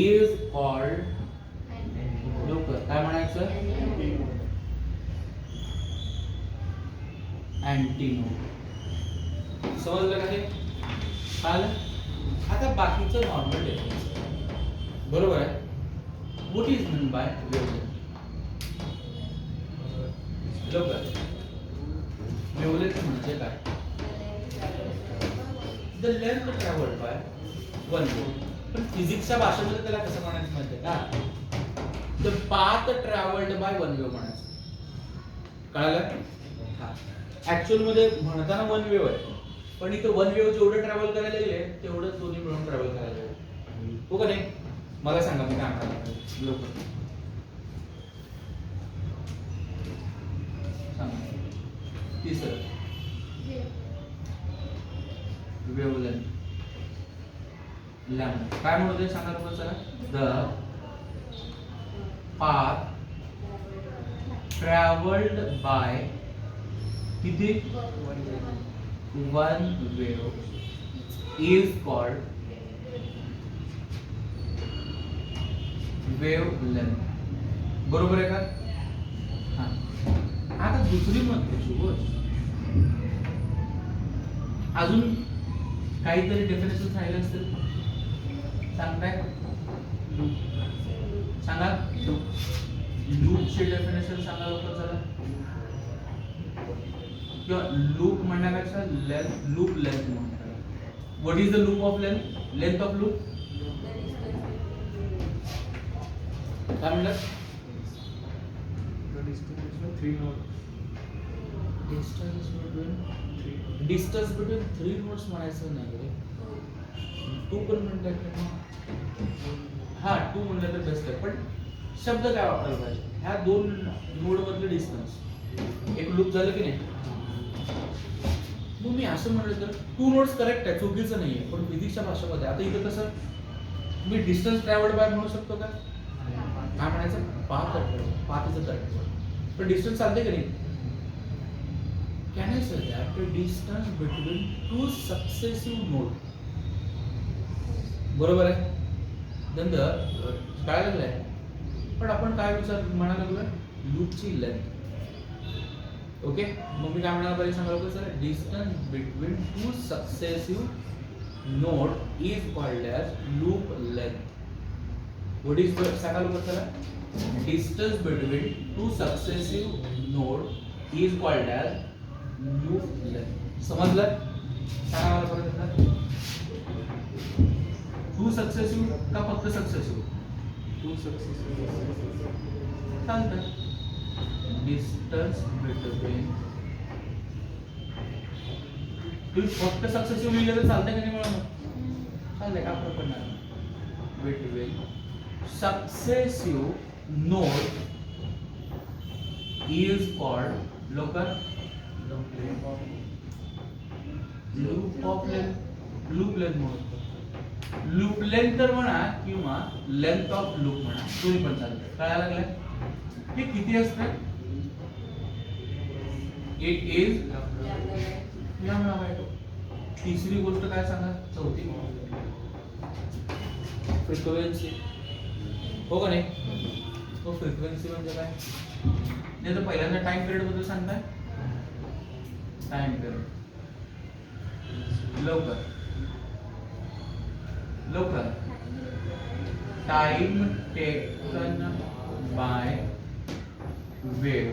S1: is called, लोक काय म्हणायचं, अँटीनोड. समजलं का हे? चालेल. आता बाकीचं नॉर्मल डेफिनेशन बरोबर आहे. What is mean by wavelength, लोक वेवलेंथ म्हणजे काय, the length travelled by one wave. पण फिजिक्सच्या भाषेमध्ये त्याला कसं म्हणायचं माहिती आहे का, the path travelled by one wave म्हणायचं. कळालं? हा, ऍक्च्युअल मध्ये म्हणताना वन वेव्ह आहे, पण इथं वन वेव्ह जेवढं ट्रॅव्हल करायला लागले तेवढं दोन्ही मिळून ट्रॅव्हल करायला लागले. हो का नाही? मला सांगा मी काय म्हणणार लोक सांगा. तिसरं वेवलेंथ, लॅम्बडा. काय म्हणतो ते सांगा तुम्हाला चला. द पाथ ट्रॅव्हल्ड बाय किती, one wave is called wavelength. बरोबर आहे का? हा. आता दुसरी महत्त्वाची गोष्ट, अजून काहीतरी डेफिनेशन राहिले असतील सांगताय, सांगा. लूपचे डेफिनेशन सांगा लवकर चला. किंवा लूप म्हणण्यापेक्षा लूप लेंथ म्हणतात. What is the loop of length, length of loop काय म्हणलं, डिस्टन्स बिटवीन 3 नोड्स म्हणायचं नाही रे, 2 पण म्हणतात. हा 2 म्हणलं तर बेस्ट आहे, पण शब्द काय वापरायला पाहिजे, ह्या 2 नोड मधले डिस्टन्स. एक लूप झालं की नाही, मग मी असं म्हटलं तर 2 नोड्स करेक्ट आहे, चुकीचं नाहीये, पण फिजिक्सच्या भाषेमध्ये आता इथं कसं मी डिस्टन्स ट्रॅव्हल्ड बाय म्हणू शकतो का, काय म्हणायचं, पाथ इज अ करेक्ट, पण डिस्टन्स चालते की नाही. Can I say that the distance between 2 successive node, बरोबर आहे. काय लागलंय, पण आपण काय विचार म्हणायला लागलोय, लूपची लेंथ. ओके, मग मी काय म्हणायला पाहिजे सांगा लवकर sir. Distance between 2 successive node is called as loop length. What is सांगा लवकर sir. Distance between 2 successive node is called as loop length. समजलं? सांगा मला परत. 2 सक्सेसिव्ह का फक्त सक्सेसिव्ह?
S3: 2 सक्सेसिव्ह
S1: चालतं. डिस्टन्स बिटवीन, तुम्ही फक्त सक्सेसिव्ह लिहिलं तर चालतंय का नाही मला, चालतंय का फरक पडणार. Between successive node is called local loop of length. Loop length म्हणतो, लूप लेंथ तर म्हणा किंवा लेंथ ऑफ लूप म्हणा, दोन्ही पण चालतं. कळायला लागलं? हे किती असतं, इट इज या. तिसरी गोष्ट काय सांगा, चौथी फ्रिक्वेन्सी हो का नाही? हो, फ्रिक्वेन्सी म्हणजे काय?
S2: नाही तर पहिल्यांदा टाइम पिरियड बद्दल सांगताय. टाइम पिरियड लवकर लवकर time taken by wave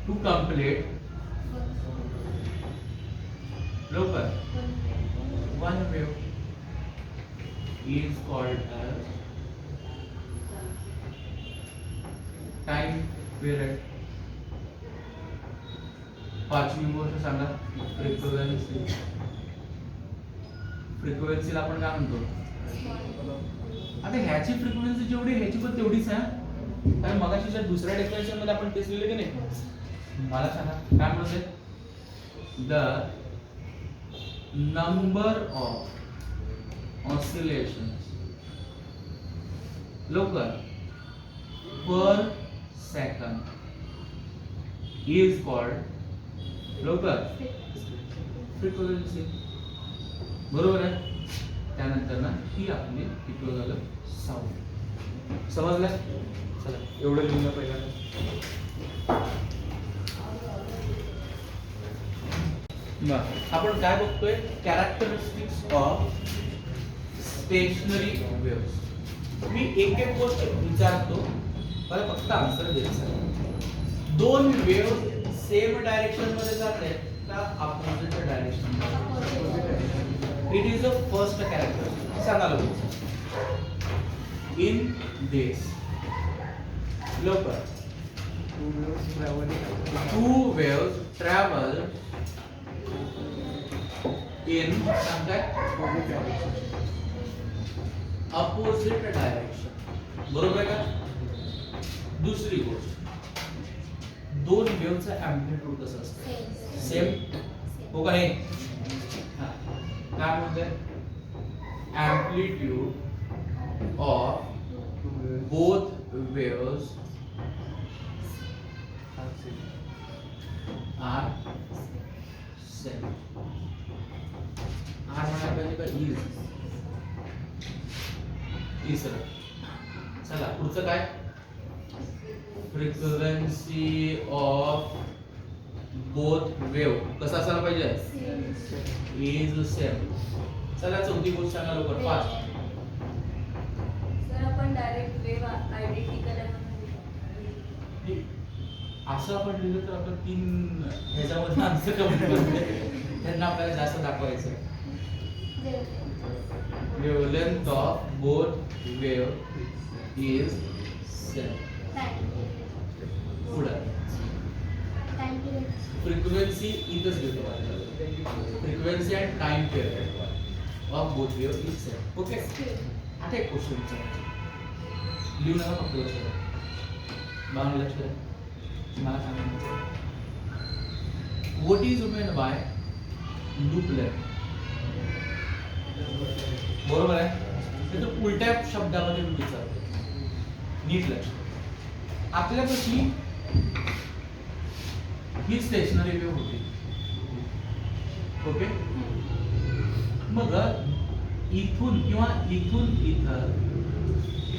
S2: to complete लवकर one wave is called as time period. पाचवी गोष्ट सांगा, फ्रिक्वेन्सी. फ्रिक्वेन्सीला आपण काय म्हणतो? आता ह्याची फ्रिक्वेन्सी जेवढी ह्याची पण तेवढीच आहे. कारण मगाशीच्या दुसऱ्या डेफिनेशन मध्ये आपण तेच लिहिले की नाही? मला सांगा काय म्हणते? The number of oscillations local per second is called local frequency. बरोबर आहे. त्यानंतर ना ही आपली किती झालं? साऊंड. समजलं? चला एवढं लिहूया पहिल्यांदा. आपण काय बघतोय? Characteristics of stationary waves. मी एक एक गोष्ट विचारतो, मला फक्त आन्सर द्यायचं. दोन वेव्ह सेम डायरेक्शन मध्ये जात आहेत का अपोजिट डायरेक्शन मध्ये? It is a first character. सांगा लोक. इन दिस लवकर टू वेव्स ट्रॅव्हल इन सांगताय अपोजिट डायरेक्शन. बरोबर आहे का? दुसरी गोष्ट, दोन वेव्हचा अँप्लिट्यूड कसं असतं? सेम हो का नाही? काय म्हणते? Amplitude of both waves are same. Are म्हणायला पाहिजे का इज? सर चला पुढचं काय? फ्रिक्वेन्सी ऑफ बोथ वेव कसं असायला पाहिजे? Is same. चला चौथी गोष्ट सांगा लवकर, फास्ट.
S4: सर आपण डायरेक्ट वेव आयडेंटिकल
S1: असं आपण लिहिलं तर आपण 3 ह्याच्यामध्ये आन्सर कमी करतो. त्यांना आपल्याला जास्त दाखवायचं. Wavelength of both wave is same. पुढं फ्रिक्वेन्सी इथंच घेतो. Frequency and time period of both wave is same. Okay. आता एक क्वेश्चन विचारायचं, लिहू नका फक्त लक्ष द्या. बाळांनो लक्ष द्या. मला सांगा, what is meant by loop length? बरोबर आहे. तर उलट्या शब्दामध्ये मी विचारतो, नीट लक्ष. आपल्यापाशी ही स्टेशनरी वेव्ह होती. ओके. मग इथून किंवा इथून इथं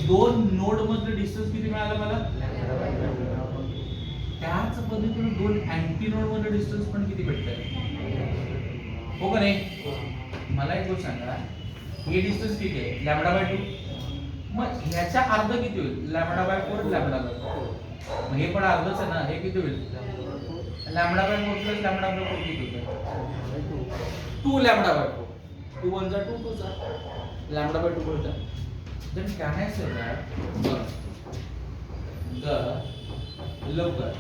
S1: दोन नोड मधलं डिस्टन्स किती मिळालं मला? त्याच पद्धतीने दोन अँटी नोड मधलं डिस्टन्स पण किती भेटतंय? हो का नाही? मला एक गोष्ट सांगा, हे डिस्टन्स किती आहे? λ/2. मग ह्याच्या अर्ध किती होईल? λ/4 λ/4. मग हे पण अर्धच आहे ना. हे किती होईल? λ/4 प्लस λ/4 किती होईल? 2 λ/4. 2 1 जा 2 2 जा λ/2 होतं. Then can I say that the local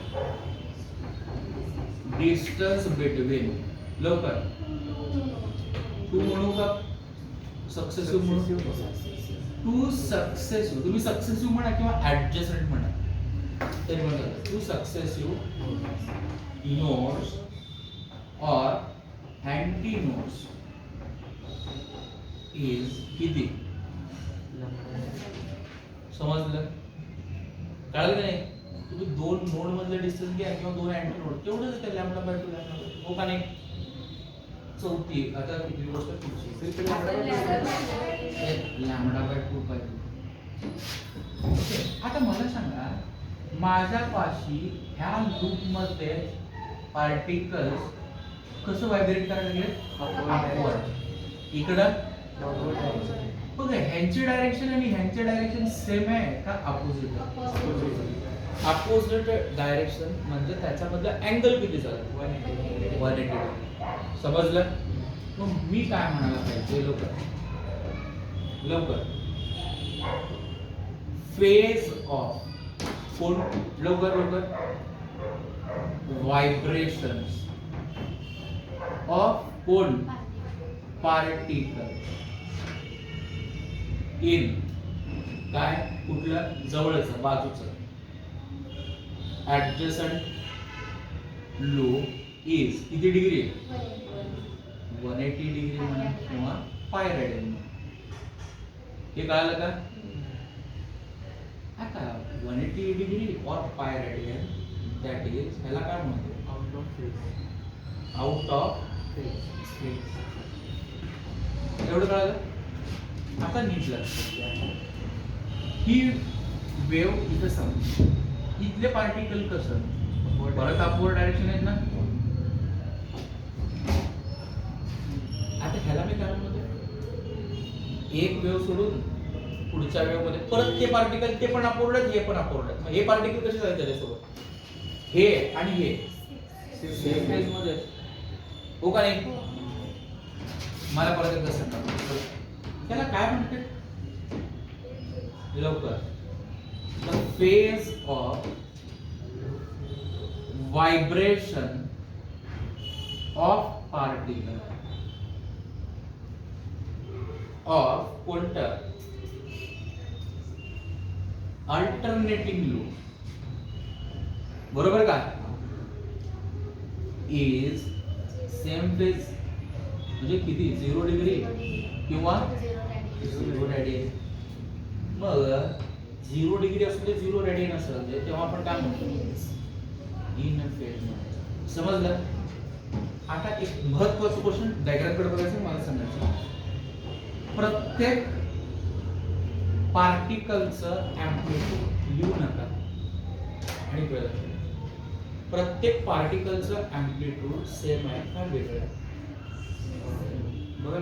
S1: distance between local two म्हणू का सक्सेसिव्ह म्हणू? To successive. तुम्ही सक्सेसिव्ह म्हणा किंवा ऍडजस्टंट म्हणा तरी म्हणतात. टू सक्सेसिव्ह नोड्स और अँटी नोड्स इज किती? समजलं? कळलं नाही? तुम्ही दोन नोड मधले डिस्टन्स घ्या किंवा दोन अँटी नोड, तेवढंच येतं λ/2 λ/2. हो का नाही? चौथी आता किती गोष्ट पुढची?
S2: λ/2 पाहिजे. ओके, आता मला सांगा माझ्या पाशी ह्या लूप मध्ये पार्टिकल्स कसं व्हायब्रेट करायला लागले अपवर्ड. इकडं बघ ह्यांची डायरेक्शन आणि ह्यांची डायरेक्शन सेम आहे का अपोजिट आहे?
S1: अपोजिट डायरेक्शन म्हणजे त्याच्यामधलं अँगल किती झालं? 180. समजलं?
S2: मग मी काय म्हणायला पाहिजे लवकर
S1: फेज ऑफ कोण लवकर व्हायब्रेशन्स ऑफ कोण पार्टिकल इन काय कुठलं जवळचं बाजूचं ऍडजसंट लूप इज किती डिग्री? 180 डिग्री म्हणा किंवा पाय रेडियन. हे कळालं का? आता 180 डिग्री और पाय रेडियन दॅट इज ह्याला काय म्हणतो? Out of phase. एवढं कळालं? आता नीट लक्षात घ्या. ही वेव्ह इथं समज इथले पार्टिकल कसं परत अपवर्ड डायरेक्शन आहेत ना. आता ह्याला मी काय म्हणतो? एक वेव्ह सोडून पुढच्या वेव्ह मध्ये परत ते पार्टिकल ते पण अपवर्ड आहेत, हे पण अपवर्ड आहेत. मग हे पार्टिकल कसे जातात त्याच्यासोबत? हे आणि हे सेम फेज मध्ये आहेत. हो का नाही? मला परत एकदा सांगा त्याला काय म्हणते लवकर? The phase of vibration of particle of कोणतं अल्टरनेटिंग लूप बरोबर का इज सेम फेज म्हणजे किती 0 डिग्री किंवा 0 रेडियन. मग 0 डिग्री असू दे 0 रेडियन असेल दे तेव्हा आपण काय म्हणतो? इन फेज म्हणतो. समजलं? आता एक महत्त्वाचं क्वेश्चन डायग्राम कडे बघायचं मला सांगायचं. प्रत्येक पार्टिकलचं अँप्लिट्यूड लिहू नका आणि कळलं प्रत्येक पार्टिकलचं अँप्लिट्यूड सेम आहे का वेगळं आहे? बघा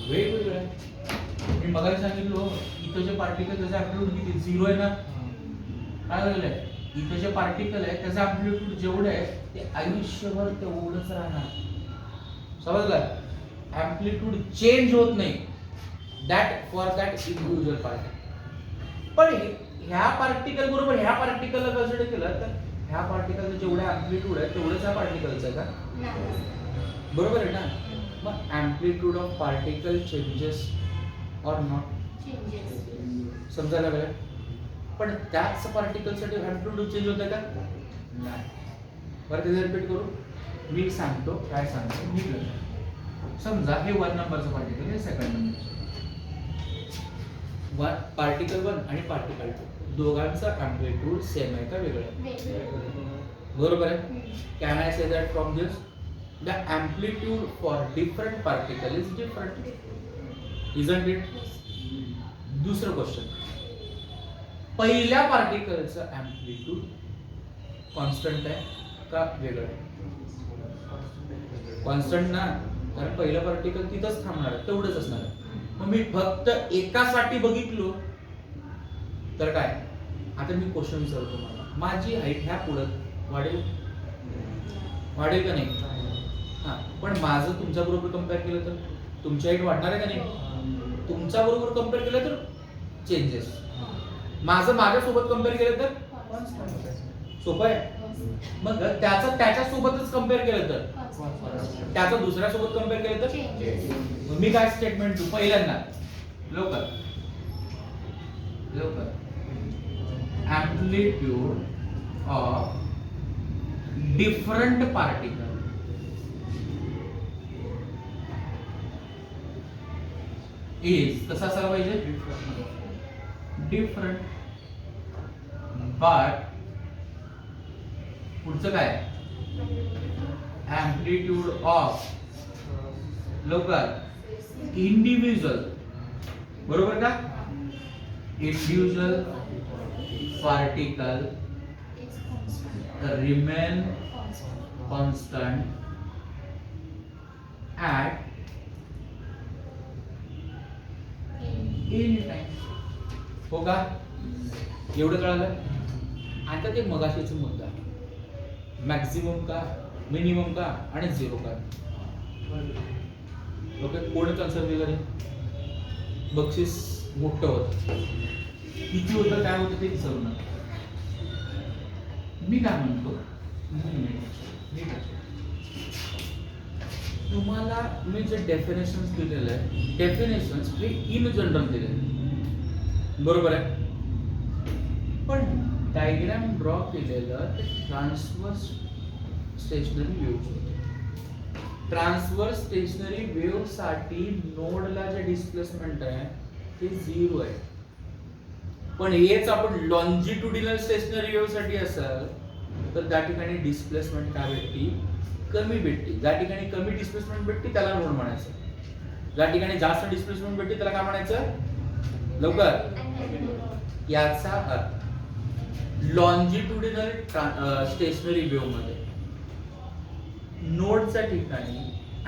S1: वेगवेगळं आहे. मी मगाशी सांगितलं इथं जे पार्टिकल त्याचा अँप्लिट्यूड किती 0 आहे ना. काय झालेलं आहे? इथं जे पार्टिकल आहे त्याचा अँप्लिट्यूड जेवढं आहे ते आयुष्यभर तेवढंच राहणार. समजलं? अँप्लिट्यूड चेंज होत नाही that for that individual particle. पण ह्या पार्टिकल बरोबर ह्या पार्टिकलला कन्सिडर केलं तर ह्या पार्टिकलचं जेवढं अँप्लिट्यूड आहे तेवढंच ह्या पार्टिकलचं आहे का? बरोबर आहे ना. मग amplitude of particle changes or not? समजायला लागलं? पण त्याच पार्टिकलसाठी अँप्लिट्यूड चेंज होतं का? नाही. बरं ते रिपीट करू. मी सांगतो काय सांगतो नीट लक्षात. समजा हे 1 नंबरचं पार्टिकल हे सेकंड नंबरचं पार्टिकल 1 आणि पार्टिकल 2 दोघांचा अँप्लिट्यूड सेम आहे का वेगळं आहे? बरोबर आहे. Can I say that from this the amplitude for different particle is different isn't it? दुसरं क्वेश्चन पहिल्या पार्टिकलचं अँप्लिट्यूड कॉन्स्टंट आहे का वेगळं आहे? कॉन्स्टंट ना, कारण पहिलं पार्टिकल तिथंच थांबणार आहे तेवढंच असणार आहे. मग मी फक्त एकासाठी बघितलो तर काय? आता मी क्वेश्चन विचारतो मला माझी हाईट ह्या पुढं वाढेल का नाही? हा, पण माझं तुमच्या बरोबर कम्पेअर केलं तर तुमची हाईट वाढणार आहे का नाही? तुमच्या बरोबर कम्पेअर केलं तर चेंजेस. माझं माझ्यासोबत कम्पेअर केलं तर सोपं आहे. मग त्याचं त्याच्यासोबतच कम्पेअर केलं तर त्याचं दुसऱ्यासोबत कम्पेअर केलं तर मी काय स्टेटमेंट देऊ? पहिल्यांदा लवकर amplitude of different particle is कसा असायला पाहिजे? डिफरंट बट पुढचं काय? अँप्लिट्यूड ऑफ लवकर
S2: इंडिव्हिज्युअल, बरोबर का? Individual particle remain constant at any time. हो का? एवढं कळालं? आता ते मगाशीचा मुद्दा, मॅक्सिमम का, मिनिमम का आणि झिरो का. ओके, कोण कन्सर्न वगैरे बक्षीस मोठं होतं, किती होतं काय होतं ते विसरू नका. मी काय म्हणतो, तुम्हाला मी जे डेफिनेशन्स दिलेलं आहे, डेफिनेशन्स हे इन जनरल दिले, बरोबर आहे. पण डायग्राम ड्रॉ केलेलं ते ट्रान्सवर्स स्टेशनरी वेव्ह होते. ट्रान्सवर्स स्टेशनरी वेव्ह साठी नोडला जे डिस्प्लेसमेंट आहे ते 0 आहे. पण हेच आपण लॉन्जिट्युडिनल स्टेशनरी वेव्ह साठी असेल तर त्या ठिकाणी डिस्प्लेसमेंट काय भेटते, कमी भेटते. ज्या ठिकाणी कमी डिस्प्लेसमेंट भेटते त्याला नोड म्हणायचं, ज्या ठिकाणी जास्त डिस्प्लेसमेंट भेटते त्याला काय म्हणायचं, लवकर. याचा अर्थ लॉन्जिट्युडिनल स्टेशनरी वेव्ह मध्ये नोडच्या ठिकाणी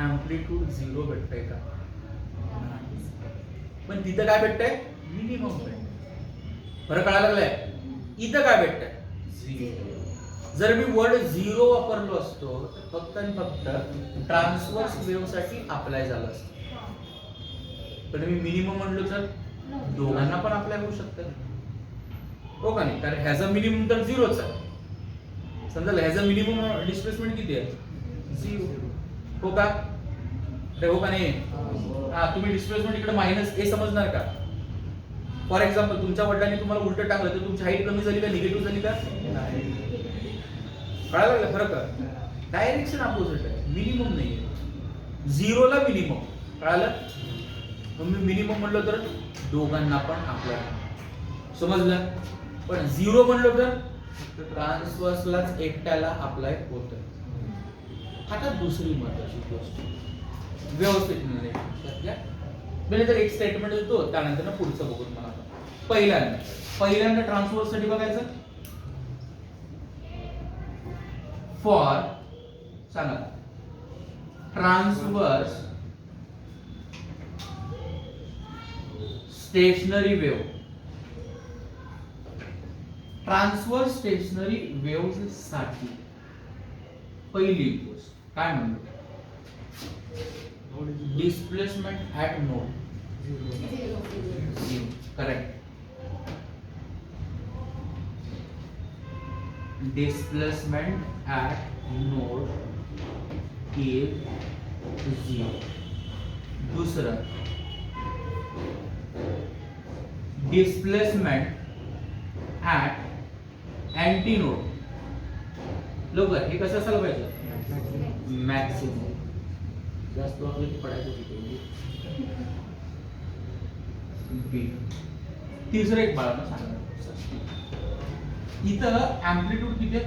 S2: अँप्लिट्यूड 0 भेटतंय का? पण तिथं काय भेटतंय, मिनिमम भेटतंय. फरक कळायला लागलाय? इथं काय भेटतंय, 0. जर मी वर्ड 0 वापरलो असतो तर फक्त आणि फक्त ट्रान्सवर्स वेव्ह साठी अप्लाय झालं असतं. पण मी मिनिमम म्हणलो तर दोघांना पण अप्लाय होऊ शकतं, हो का नाही? कारण ह्याचा मिनिमम तर 0च आहे. समजा ह्याचा मिनिमम डिस्प्लेसमेंट किती आहे, 0. हो का? हो का नाही? हा, तुम्ही डिस्प्लेसमेंट इकडे मायनस ए समजणार का? फॉर एक्झाम्पल तुमच्या वडिलांनी तुम्हाला उलट टाकलं तर तुमची हाईट कमी झाली का निगेटिव्ह झाली का? कळायला लागलं फरक? डायरेक्शन अपोजिट आहे, मिनिमम नाहीये. 0ला मिनिमम, कळालं? मी मिनिमम म्हणलो तर दोघांना पण अप्लाय, समजलं? पण 0 म्हणलो तर ट्रान्सवर्सलाच एकट्याला अप्लाय होतं. आता दुसरी महत्त्वाची गोष्ट व्यवस्थित म्हणजे तर एक स्टेटमेंट देतो, त्यानंतर पुढचं बघू मला. पहिल्यांदा ट्रान्सवर्स साठी बघायचं. फॉर सांगा transverse stationery wave, transverse stationery wave साठी पहिली गोष्ट काय म्हणतो, displacement at node 0. Correct. Displacement at node is 0. दुसरं डिस्प्लेसमेंट ऍट अँटी नोड, लवकर हे कसं असायला पाहिजे, मॅक्सिमम. जास्त वाटलं की पडायचं तिथे. बी. तिसरं एक बाळांना सांगा, इथं अँप्लिट्यूड किती आहे,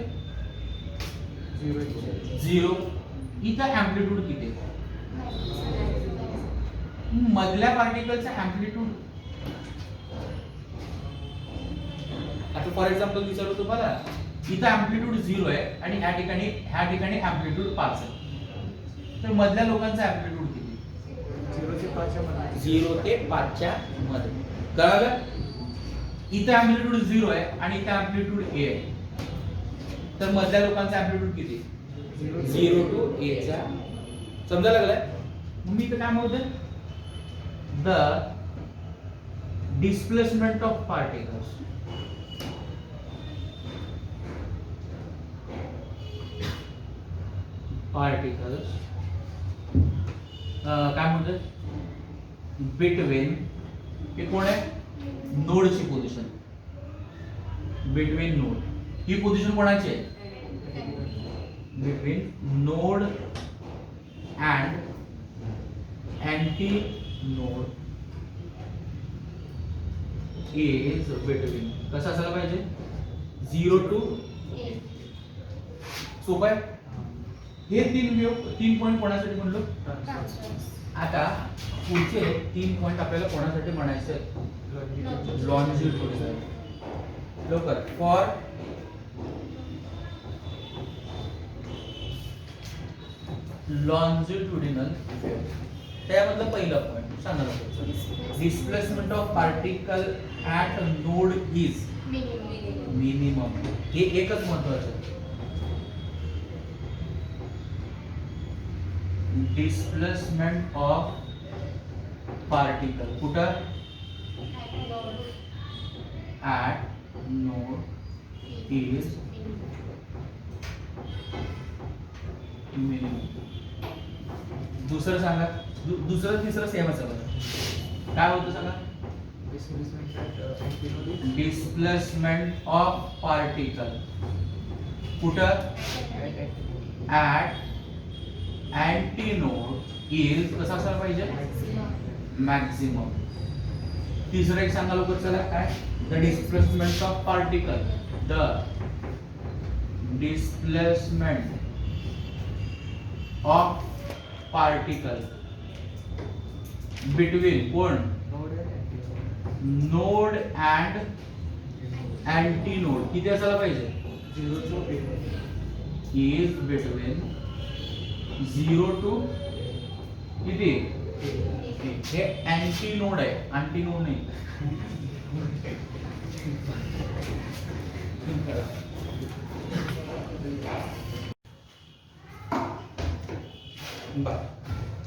S2: 0. इथं अँप्लिट्यूड किती आहे, मधल्या पार्टिकलचा अँप्लिट्यूड. आता फॉर एक्झाम्पल विचारू तुम्हाला, इथं अँप्लिट्यूड 0 आहे आणि ह्या ठिकाणी अँप्लिट्यूड 5 आहे, तर मधल्या लोकांचा अँप्लिट्यूड किती, 0 ते 5 च्या मध्ये. कळालं? इथं अँप्लिट्यूड 0 आहे आणि इथं अँप्लिट्यूड a आहे, तर मधल्या लोकांचा अँप्लिट्यूड किती, 0 टू a च्या. समजायला लागलाय? मग मी इथं काय म्हणतोय, द डिस्प्लेसमेंट ऑफ पार्टिकल्स काय म्हणतात, बिटवीन, हे कोण आहे, नोडची पोझिशन, बिटवीन नोड. ही पोझिशन कोणाची आहे, between node and anti node is between. कसं असायला पाहिजे, 0 टू. सोपं आहे. हे 3 पॉईंट कोणासाठी म्हणलो,
S1: आता पुढचे 3 पॉइंट आपल्याला कोणासाठी म्हणायचे आहेत? लॉन्जिट्युडिनल. लवकर. फॉर लॉन्जिट्युडिनल त्यामधलं पहिलं पॉइंट सांगा लवकर. Displacement of particle at node is minimum. हे एकच महत्वाचं आहे. डिस्प्लेसमेंट ऑफ पार्टिकल कुठं? At node is minimum. दुसरं सांगा. दुसरं तिसरं सेमच आहे. काय होतं सांगा? डिस्प्लेसमेंट ऑफ पार्टिकल कुठं? ऍट अँटीनोड इज कसं असायला पाहिजे? मॅक्सिमम. तिसरं एक सांगा लवकर चला. काय? The displacement of particle. The displacement of particle between कोण? नोड अँड अँटीनोड किती असायला पाहिजे?
S3: 0 to 8.
S1: इज बिटवीन 0 to किती? हे अँटीनोड आहे, अँटीनोड नाही. बर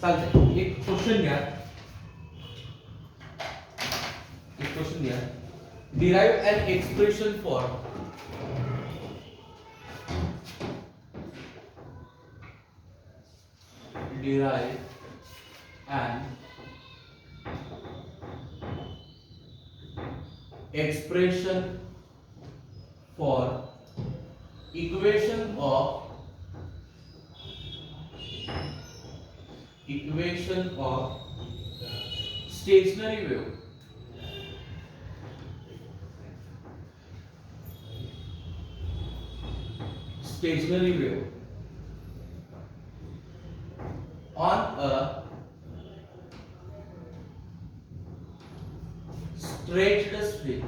S1: चालतंय. एक क्वेश्चन घ्या. Derive an expression for equation of stationary wave. Stationary wave on a stretched string.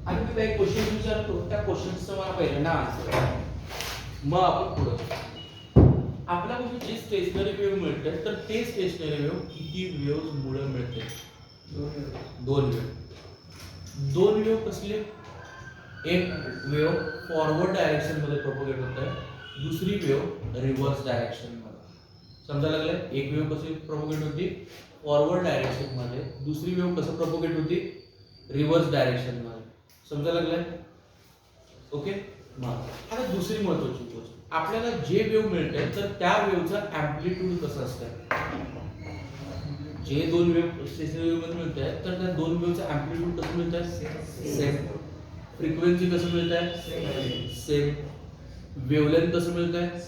S1: आता मी काही क्वेश्चन विचारतो, त्या क्वेश्चनचं मला पहिल्यांदा आन्सर, मग आपण पुढे. आपल्याला जे स्टेशनरी वेव्ह मिळते तर ते स्टेशनरी वेव्ह किती वेव्ह मुळे मिळते? 2 वेव्ह कसले? एक वेव्ह फॉरवर्ड डायरेक्शन मध्ये प्रोपोगेट होत आहे, दुसरी वेव्ह रिव्हर्स डायरेक्शन मध्ये. समजा लागलं? एक वेव्ह कशी प्रोपोगेट होती? फॉरवर्ड डायरेक्शन मध्ये. दुसरी वेव्ह कसं प्रोपोगेट होती? रिव्हर्स डायरेक्शन मध्ये. समजा लागलं? ओके. मग आता दुसरी महत्त्वाची गोष्ट, आपल्याला जे वेव्ह मिळते तर त्या वेव्हचं अँप्लिट्यूड कसं असतं? जे 2 वेव्ह स्टेशनरी वेव्ह मध्ये मिळतात तर त्या 2 वेव्हचं अँप्लिट्यूड कसं मिळतं? सेम. फ्रिक्वेन्सी कसं मिळतं? सेम. वेव्हलेंथ कसं मिळतं?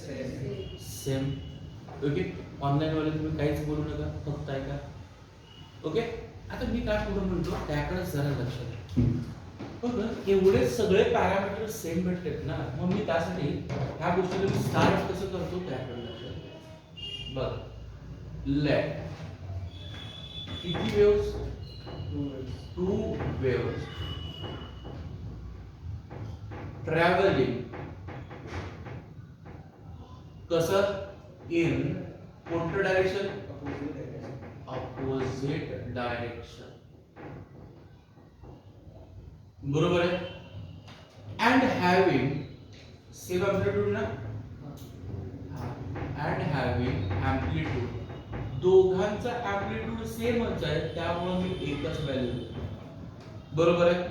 S1: सेम. ओके. ऑनलाईन वाले तुम्ही काहीच बोलू नका, फक्त ऐका. ओके. आता मी काय पुढे म्हणतो त्याकडे जरा लक्ष द्या. बघ एवढे सगळे पॅरामीटर सेम भेटतात ना, मग मी त्यासाठी ह्या गोष्टीला मी स्टार्ट कसं करतो त्याकडे लक्ष द्या. बघ लेट किती वेव्स? 2 वेव्स ट्रॅव्हलिंग कसं? इन कोणतं डायरेक्शन? Opposite direction. बरोबर आहे. अँड हॅव्हिंग सेम अँप्लिट्यूड ना? And having amplitude. दोघांचा अँप्लिट्यूड सेमच आहे, त्यामुळे मी एकच व्हॅल्यू देतो. बरोबर आहे.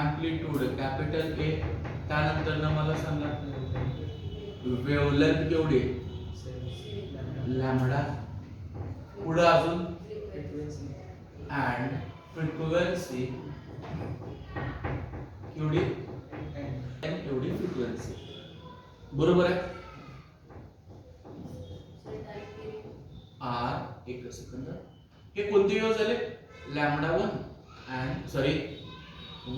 S1: अँप्लिट्यूड कॅपिटल ए. त्यानंतर ना मला सांगा वेव्हलेंथ केवढी? लॅम्बडा. पुढे अजून अँड फ्रिक्वेन्सी केवढी? एन एवढी फ्रिक्वेन्सी. बरोबर आहे. आर एक सेकंद. हे कोणते वेव्ह झाले? Lambda 1 and sorry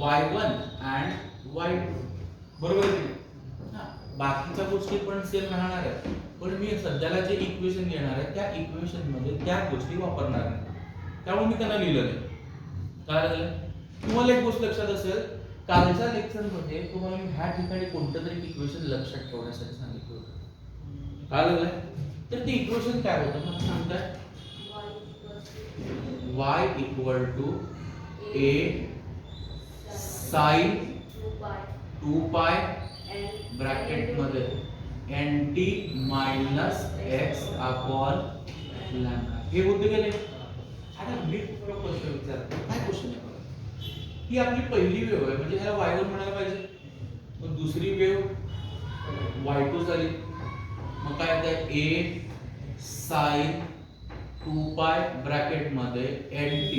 S1: y1 and y2. बरोबर आहे की नाही? हा, बाकीच्या गोष्टी पण सेम राहणार आहेत, पण मी सध्याला जे इक्वेशन घेणार आहे त्या इक्वेशन मध्ये त्या गोष्टी वापरणार नाही, त्यामुळे मी त्यांना लिहिलं नाही. काय झालं? तुम्हाला एक गोष्ट लक्षात असेल, कालच्या लेक्चर मध्ये तुम्हाला मी ह्या ठिकाणी कोणतं तरी इक्वेशन लक्षात ठेवण्यासाठी सांगितलं होतं. काय झालंय? तर ते इक्वेशन काय होतं मला सांगताय? y equal to a sine 2 pi bracket मध्ये nt minus x upon lambda. हे होते गेले. आता मी तुम्हाला प्रश्न विचारतो, काय क्वेश्चन आहे बघा. ही आपली पहिली वेव्ह आहे, म्हणजे ह्याला y1 म्हणायला पाहिजे. मग दुसरी वेव्ह y2 झाली. मग काय येते? a साइन 2 पाय ब्रॅकेट मध्ये nt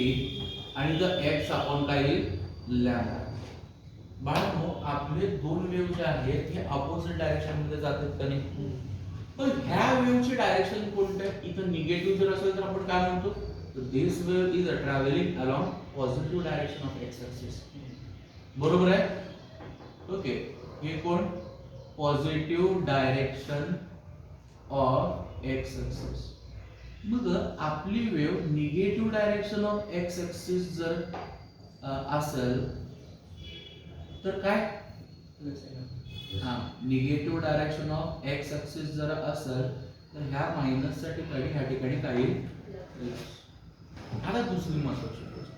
S1: आणि द x अपॉन काय येईल? लॅम्बडा. बाळांनो, आपले दोन वेव्ह जे आहेत हे अपोजिट डायरेक्शन मध्ये जातात का नाही? पण ह्या वेव्हची डायरेक्शन कोणतं आहे? इथं निगेटिव्ह जर असेल तर आपण काय म्हणतो? This wave is travelling along positive direction of X axis. बरोबर आहे? ओके, हे कोण? Positive direction of X axis. मग आपली wave negative direction of X axis जर असेल तर काय? हा, negative direction of X axis जर असेल तर ह्या मायनस च्या ठिकाणी ह्या ठिकाणी काय येईल? आता दुसरी महत्त्वाची गोष्ट,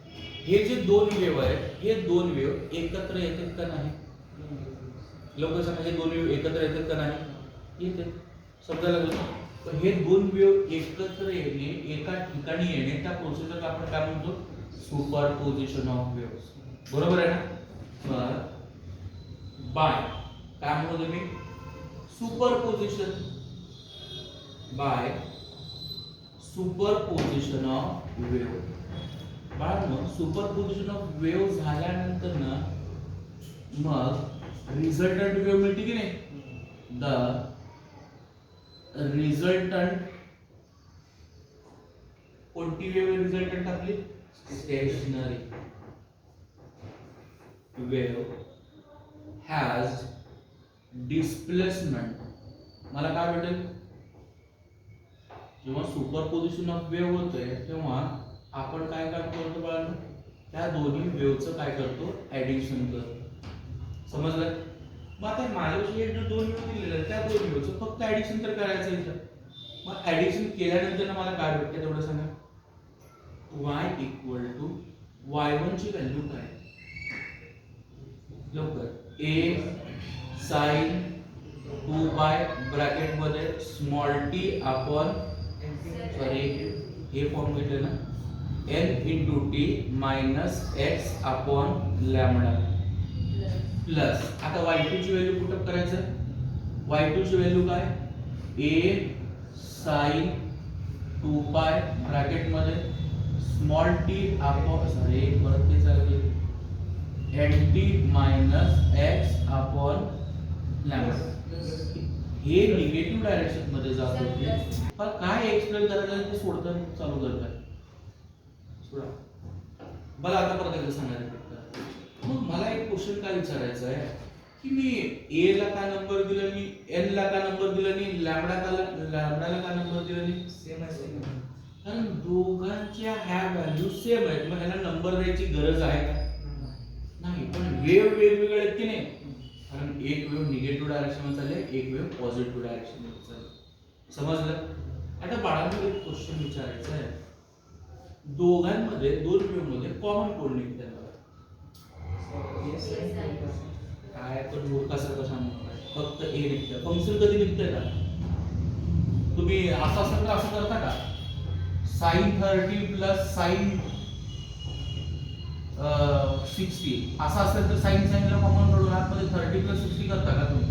S1: हे जे दोन वेव्ह आहेत हे दोन वेव्ह एकत्र येतात का नाही? लोक सांगा, हे दोन वेव्ह एकत्र येतात का नाही? येते. समजायला लागलं? तर हे दोन वेव्ह एकत्र येणे, एका ठिकाणी येणे, त्या प्रोसेसला आपण काय म्हणतो? Superposition of waves. बरोबर आहे ना? तर बाय काय म्हणतो मी? Superposition. By superposition of wave. बाळांनो, सुपरपोजिशन ऑफ वेव्ह झाल्यानंतर ना मग रिझल्टंट वेव्ह मिळते की नाही? द रिझल्टंट, कोणती वेव्ह रिझल्टंट आपली? Stationary wave has displacement. मला काय भेटेल? जेव्हा सुपरपोजिशन ऑफ वेव्ह होतंय तेव्हा आपण काय करतो बाळांनो? त्या दोन्ही वेव्हचं काय करतो? ऍडिशन करतो. समजलं? मग आता माझ्याविषयी एक दोन वेव्ह दिलेले आहेत, त्या दोन वेव्हचं फक्त ऍडिशन तर करायचं इथं. मग ऍडिशन केल्यानंतर मला काय भेटते तेवढं सांगा. y इक्वल टू y1 ची व्हॅल्यू काय? लवकर. a साइन 2 पाय ब्रॅकेट मध्ये स्मॉल t अपॉन, सॉरी हे फॉर्म घेतले ना, n into T minus x upon lambda plus. आता y2 ची व्हॅल्यू पुटअप करायचं. y2 ची व्हॅल्यू काय? a साइन 2 पाय ब्रॅकेट मध्ये स्मॉल t अपॉन, सॉरी परत ते चालू nt minus x upon lambda. हे निगेटिव्ह डायरेक्शन मध्ये जात होते. पण काय एक्सप्लेन करायचं ते सोडताना चालू करतात. सोडा. मला आता परत एकदा सांगायचं. मग मला एक क्वेश्चन काय विचारायचा आहे की मी a ला का नंबर दिला नाही, n ला का नंबर दिला नाही, लॅम्बडाला का नंबर दिला नाही?
S3: सेम आहे.
S1: कारण दोघांच्या ह्या व्हॅल्यू सेम आहेत, मग ह्याला नंबर द्यायची गरज आहे का? नाही. पण वेव्ह वेगवेगळे आहेत की नाही? कारण एक वेव्ह निगेटिव्ह डायरेक्शन मध्ये चालले, एक वेव्ह पॉझिटिव्ह डायरेक्शन मध्ये चालले. समजलं? आता बाळांना एक क्वेश्चन विचारायचा आहे, दोघांमध्ये दोन वेव्ह मध्ये कॉमन कोड निघते मला. काय पण मूर्खासारखं सांगू, फक्त ए निघतं. फंक्शन कधी निघतंय का? तुम्ही असं असं असं करता का? साइन 30 प्लस साइन 60 असं असेल तर साइन साइनला कॉमन काढून आतमध्ये 30 प्लस 60 करता का तुम्ही?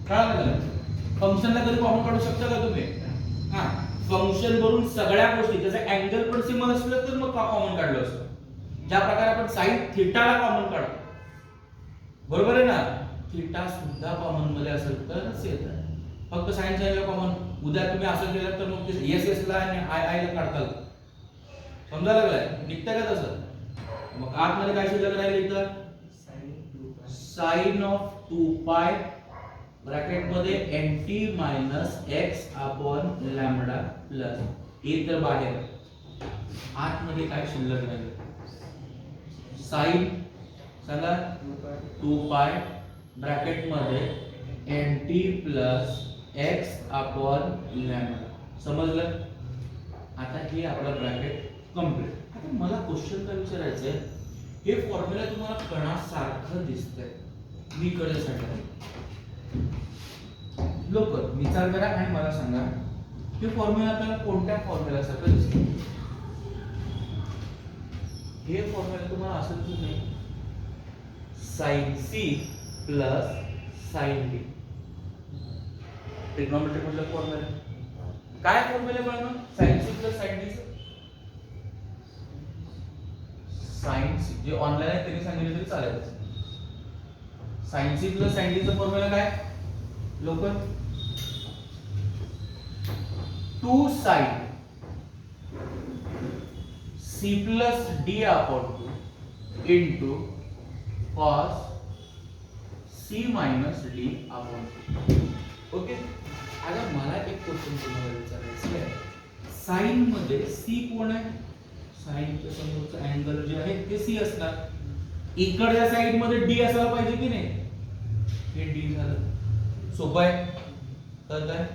S1: कळलं? फंक्शनला कधी कॉमन काढू शकता का तुम्ही? हा, फंक्शन वरून सगळ्या गोष्टी, त्याचा अँगल पण सेम असलं तर मग कॉमन काढलं असतं. ज्या प्रकारे आपण साइन थीटाला कॉमन काढतो, बरोबर आहे ना? थीटा सुद्धा कॉमन मध्ये असेल तरच येतं. फक्त साइन साइनला कॉमन, उद्या तुम्ही असं केलं तर मग एस एस ला आणि आय आय ला काढताल. समजा लागलाय? निघतं का तसं? मग आतमध्ये काय शिल्लक राहिलं इथं? साइन ऑफ 2 पाय ब्रॅकेट मध्ये nt minus x upon lambda plus हे तर बाहेर आतमध्ये काय शिल्लक राहील साइन सांगा 2 पाय ब्रॅकेट मध्ये nt plus x upon lambda समजलं. आता हे आपलं ब्रॅकेट कंप्लीट. आता मला क्वेश्चन काय विचारायचं आहे, हे फॉर्म्युला तुम्हाला कणासारखं दिसतंय मी कळण्यासाठी लोक विचार करा आणि मला सांगा हे फॉर्म्युला आपल्याला कोणत्या फॉर्म्युला सारखं दिसतं. हे फॉर्म्युला तुम्हाला असं दिसत नाही sin c plus sin d trigonometry मधला फॉर्म्युला काय फॉर्म्युला बनवणार sin c plus sin d sin c जे ऑनलाइन आहे त्यांनी सांगितलं तरी चालेल. sin c plus sin d चा फॉर्म्युला काय लोक 2 sin c plus d upon 2 into cos c minus d upon 2. Okay. आता मला एक क्वेश्चन तुम्हाला विचारायचं आहे, साइन मध्ये c कोण आहे, साइनच्या समोरचं अँगल जे आहे ते c असणार, इकडच्या साइड मध्ये d असायला पाहिजे की नाही, हे d झालं. सोपं आहे तर काय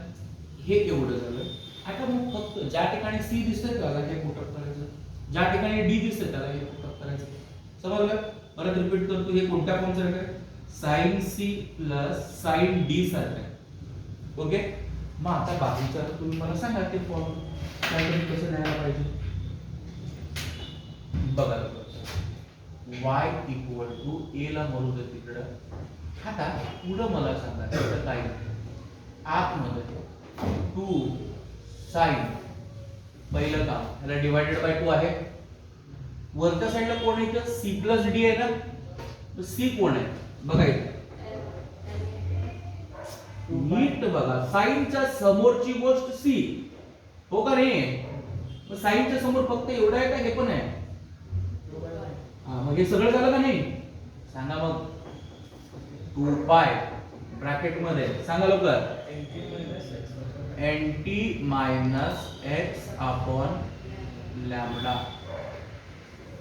S1: हे एवढं झालं. आता मग फक्त ज्या ठिकाणी c दिसतंय त्याला हे पुटअप करायचं, ज्या ठिकाणी d दिसतंय त्याला हे पुटअप करायचं. समजलं. परत रिपीट करतो, हे कोणत्या फॉर्म सारखं आहे sin c plus sin d सारखं आहे. ओके. मग आता बाकीचं तुम्ही मला सांगा ते फॉर्म काहीतरी कसं न्यायला पाहिजे बघा. y इक्वल टू a ला मरू दे तिकडं. आता पुढं मला सांगा त्याचं काय आतमध्ये 2 sin पहिलं काम याला डिवाइडेड बाय 2 आहे. वरच्या साईडला कोण आहे इथं c प्लस d आहे ना, तर c कोण आहे बघा इथे नीट बघा. साइनच्या समोरची गोष्ट c हो का नाही, मग साइनच्या समोर फक्त एवढं आहे का हे पण आहे, मग हे सगळं झालं का नाही सांगा. मग 2 पाय ब्रॅकेट मध्ये सांगा लवकर nt minus x upon lambda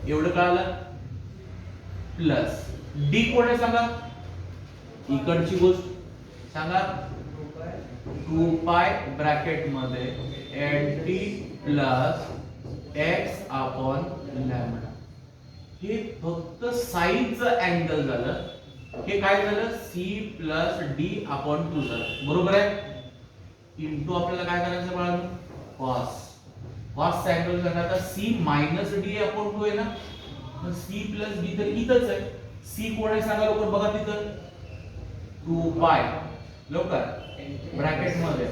S1: एवढं कळालं. प्लस d कोण आहे सांगा, इकडची गोष्ट सांगा 2 पाय ब्रॅकेट मध्ये nt plus x upon lambda. हे फक्त साइनचं अँगल झालं, हे काय झालं c प्लस d अपॉन 2 झालं. बरोबर आहे. इंटू आपल्याला काय करायचं बाळांनो cos. cos चा अँगल सांगा आता c मायनस d अपॉन 2 आहे ना, मग c प्लस d तर इथंच आहे. c कोण आहे सांगा लवकर बघा तिथं 2 पाय लवकर ब्रॅकेट मध्ये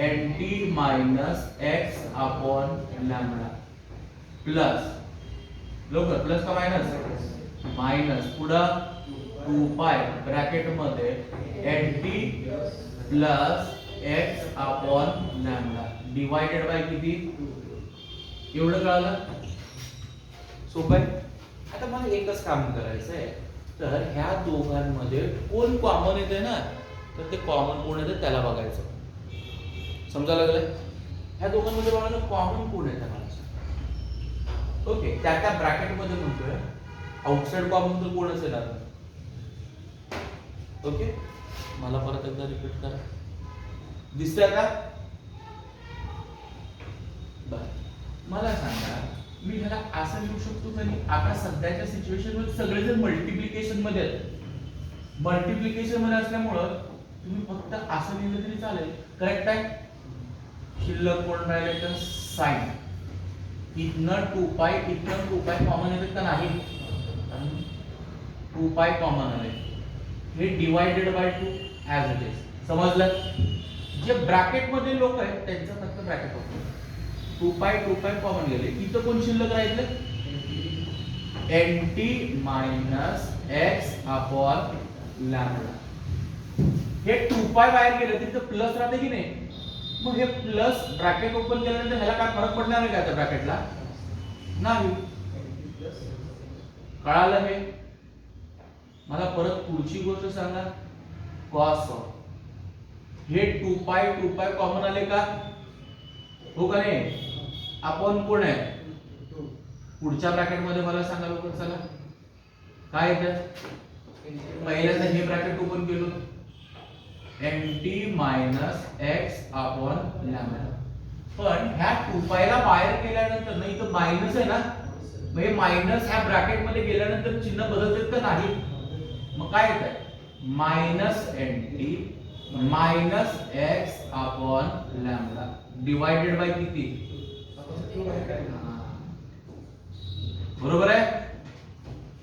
S1: nt minus x upon lambda plus लवकर प्लस का मायनस मायनस पुढं 2 पाय ब्रॅकेट मध्ये nt plus x upon lambda divided by किती एवढं कळालं. सोपं आहे. आता मला एकच काम करायचं आहे, तर ह्या दोघांमध्ये कोण कॉमन येते ना, तर ते कॉमन कोण येते त्याला बघायचं. समजायला लागलं. ह्या दोघांमध्ये बघा कॉमन कोण येते मला. ओके. त्या ब्रॅकेट मध्ये म्हणतोय आउटसाइड कॉमन तर कोणच येणार. ओके. मला परत एकदा रिपीट करा. दिसतंय का मला सांगा, मी ह्याला असं लिहू शकतो की आता सध्याच्या सिच्युएशन मध्ये सगळेजण मल्टिप्लिकेशन मध्ये आहेत. मल्टिप्लिकेशन मध्ये असल्यामुळं तुम्ही फक्त असं लिहिलं तरी चालेल. करेक्ट आहे. शिल्लक कोण राहिले तर साइन. इथनं 2 पाय इथनं 2 पाय कॉमन येतात का नाही, 2 पाय कॉमन आले. हे divided by 2 as it is. समजलं. जे ब्रॅकेट मध्ये लोक आहेत त्यांचं फक्त ब्रॅकेट होतं. 2 पाय कॉमन गेले. इथं कोण शिल्लक राहिले nt minus x upon lambda. हे 2 पाय बाहेर गेले तिथं प्लस राहते की नाही, मग हे प्लस ब्रॅकेट ओपन केल्यानंतर ह्याला काय फरक पडणार आहे का त्या ब्रॅकेटला नाही. कळालं हे
S2: मला परत पुढची गोष्ट सांगा, कॉस ऑफ हे 2 पाय कॉमन आले का, हो का नाही? आपण कोण आहे पुढच्या ब्रॅकेट मध्ये मला सांगा बघा, चला काय येतं? पहिल्यांदा हे ब्रॅकेट ओपन केलो, mt minus x upon lambda. पण ह्या 2 ला बाहेर केल्यानंतर ना इथं मायनस आहे ना, मग हे मायनस ह्या ब्रॅकेट मध्ये गेल्यानंतर चिन्ह बदलते का नाही? मग काय येत आहे? Minus nt minus x upon lambda divided by किती? बरोबर आहे.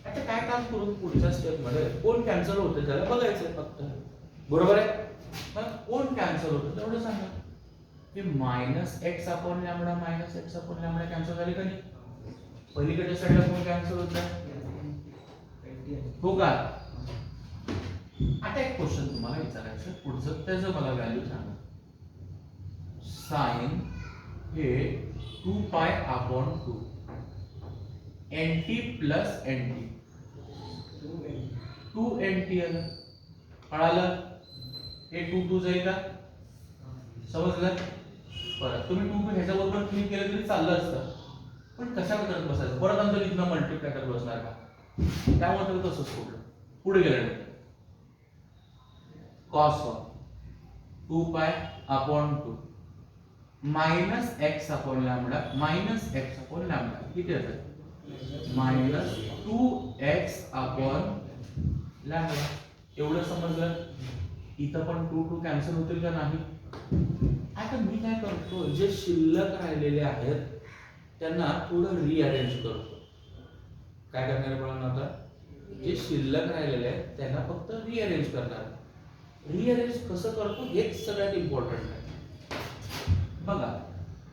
S2: आता काय काम करून पुढच्या स्टेप मध्ये कोण कॅन्सल होतं त्याला बघायचं फक्त, बरोबर आहे. मग कोण कॅन्सल होतं तेवढं सांगा. हे minus x upon lambda minus x upon lambda cancel झाले का नाही? पलीकडच्या साईडला कोण कॅन्सल होतं? हो का? आता एक क्वेश्चन तुम्हाला विचारायचं, पुढचं त्याचं मला व्हॅल्यू सांगा. साइन हे 2 pi upon 2 nt plus nt 2 nt आलं, कळालं? हे 2 जाईल का? समजलं? परत तुम्ही 2 ह्याच्या बरोबर क्लिक केलं तरी चाललं असतं, पण कशावर करत बसायचं? परत अंतर इथनं मल्टिप्लाय करत बसणार का? त्यामुळे तसंच पुढे गेल्यानंतर cos of 2 pi upon 2 minus x upon lambda minus x upon lambda किती येतं? Minus 2x upon lambda. एवढं समजलं? इथं पण 2 कॅन्सल होतील का नाही? आता मी काय करतो, जे शिल्लक राहिलेले आहेत त्यांना थोडं रिअरेंज करतो. काय करणार मला आता? जे शिल्लक राहिलेले आहेत त्यांना फक्त रिअरेंज करणार. रिअरेंज कसं करतो हेच सगळ्यात इम्पॉर्टंट आहे. बघा,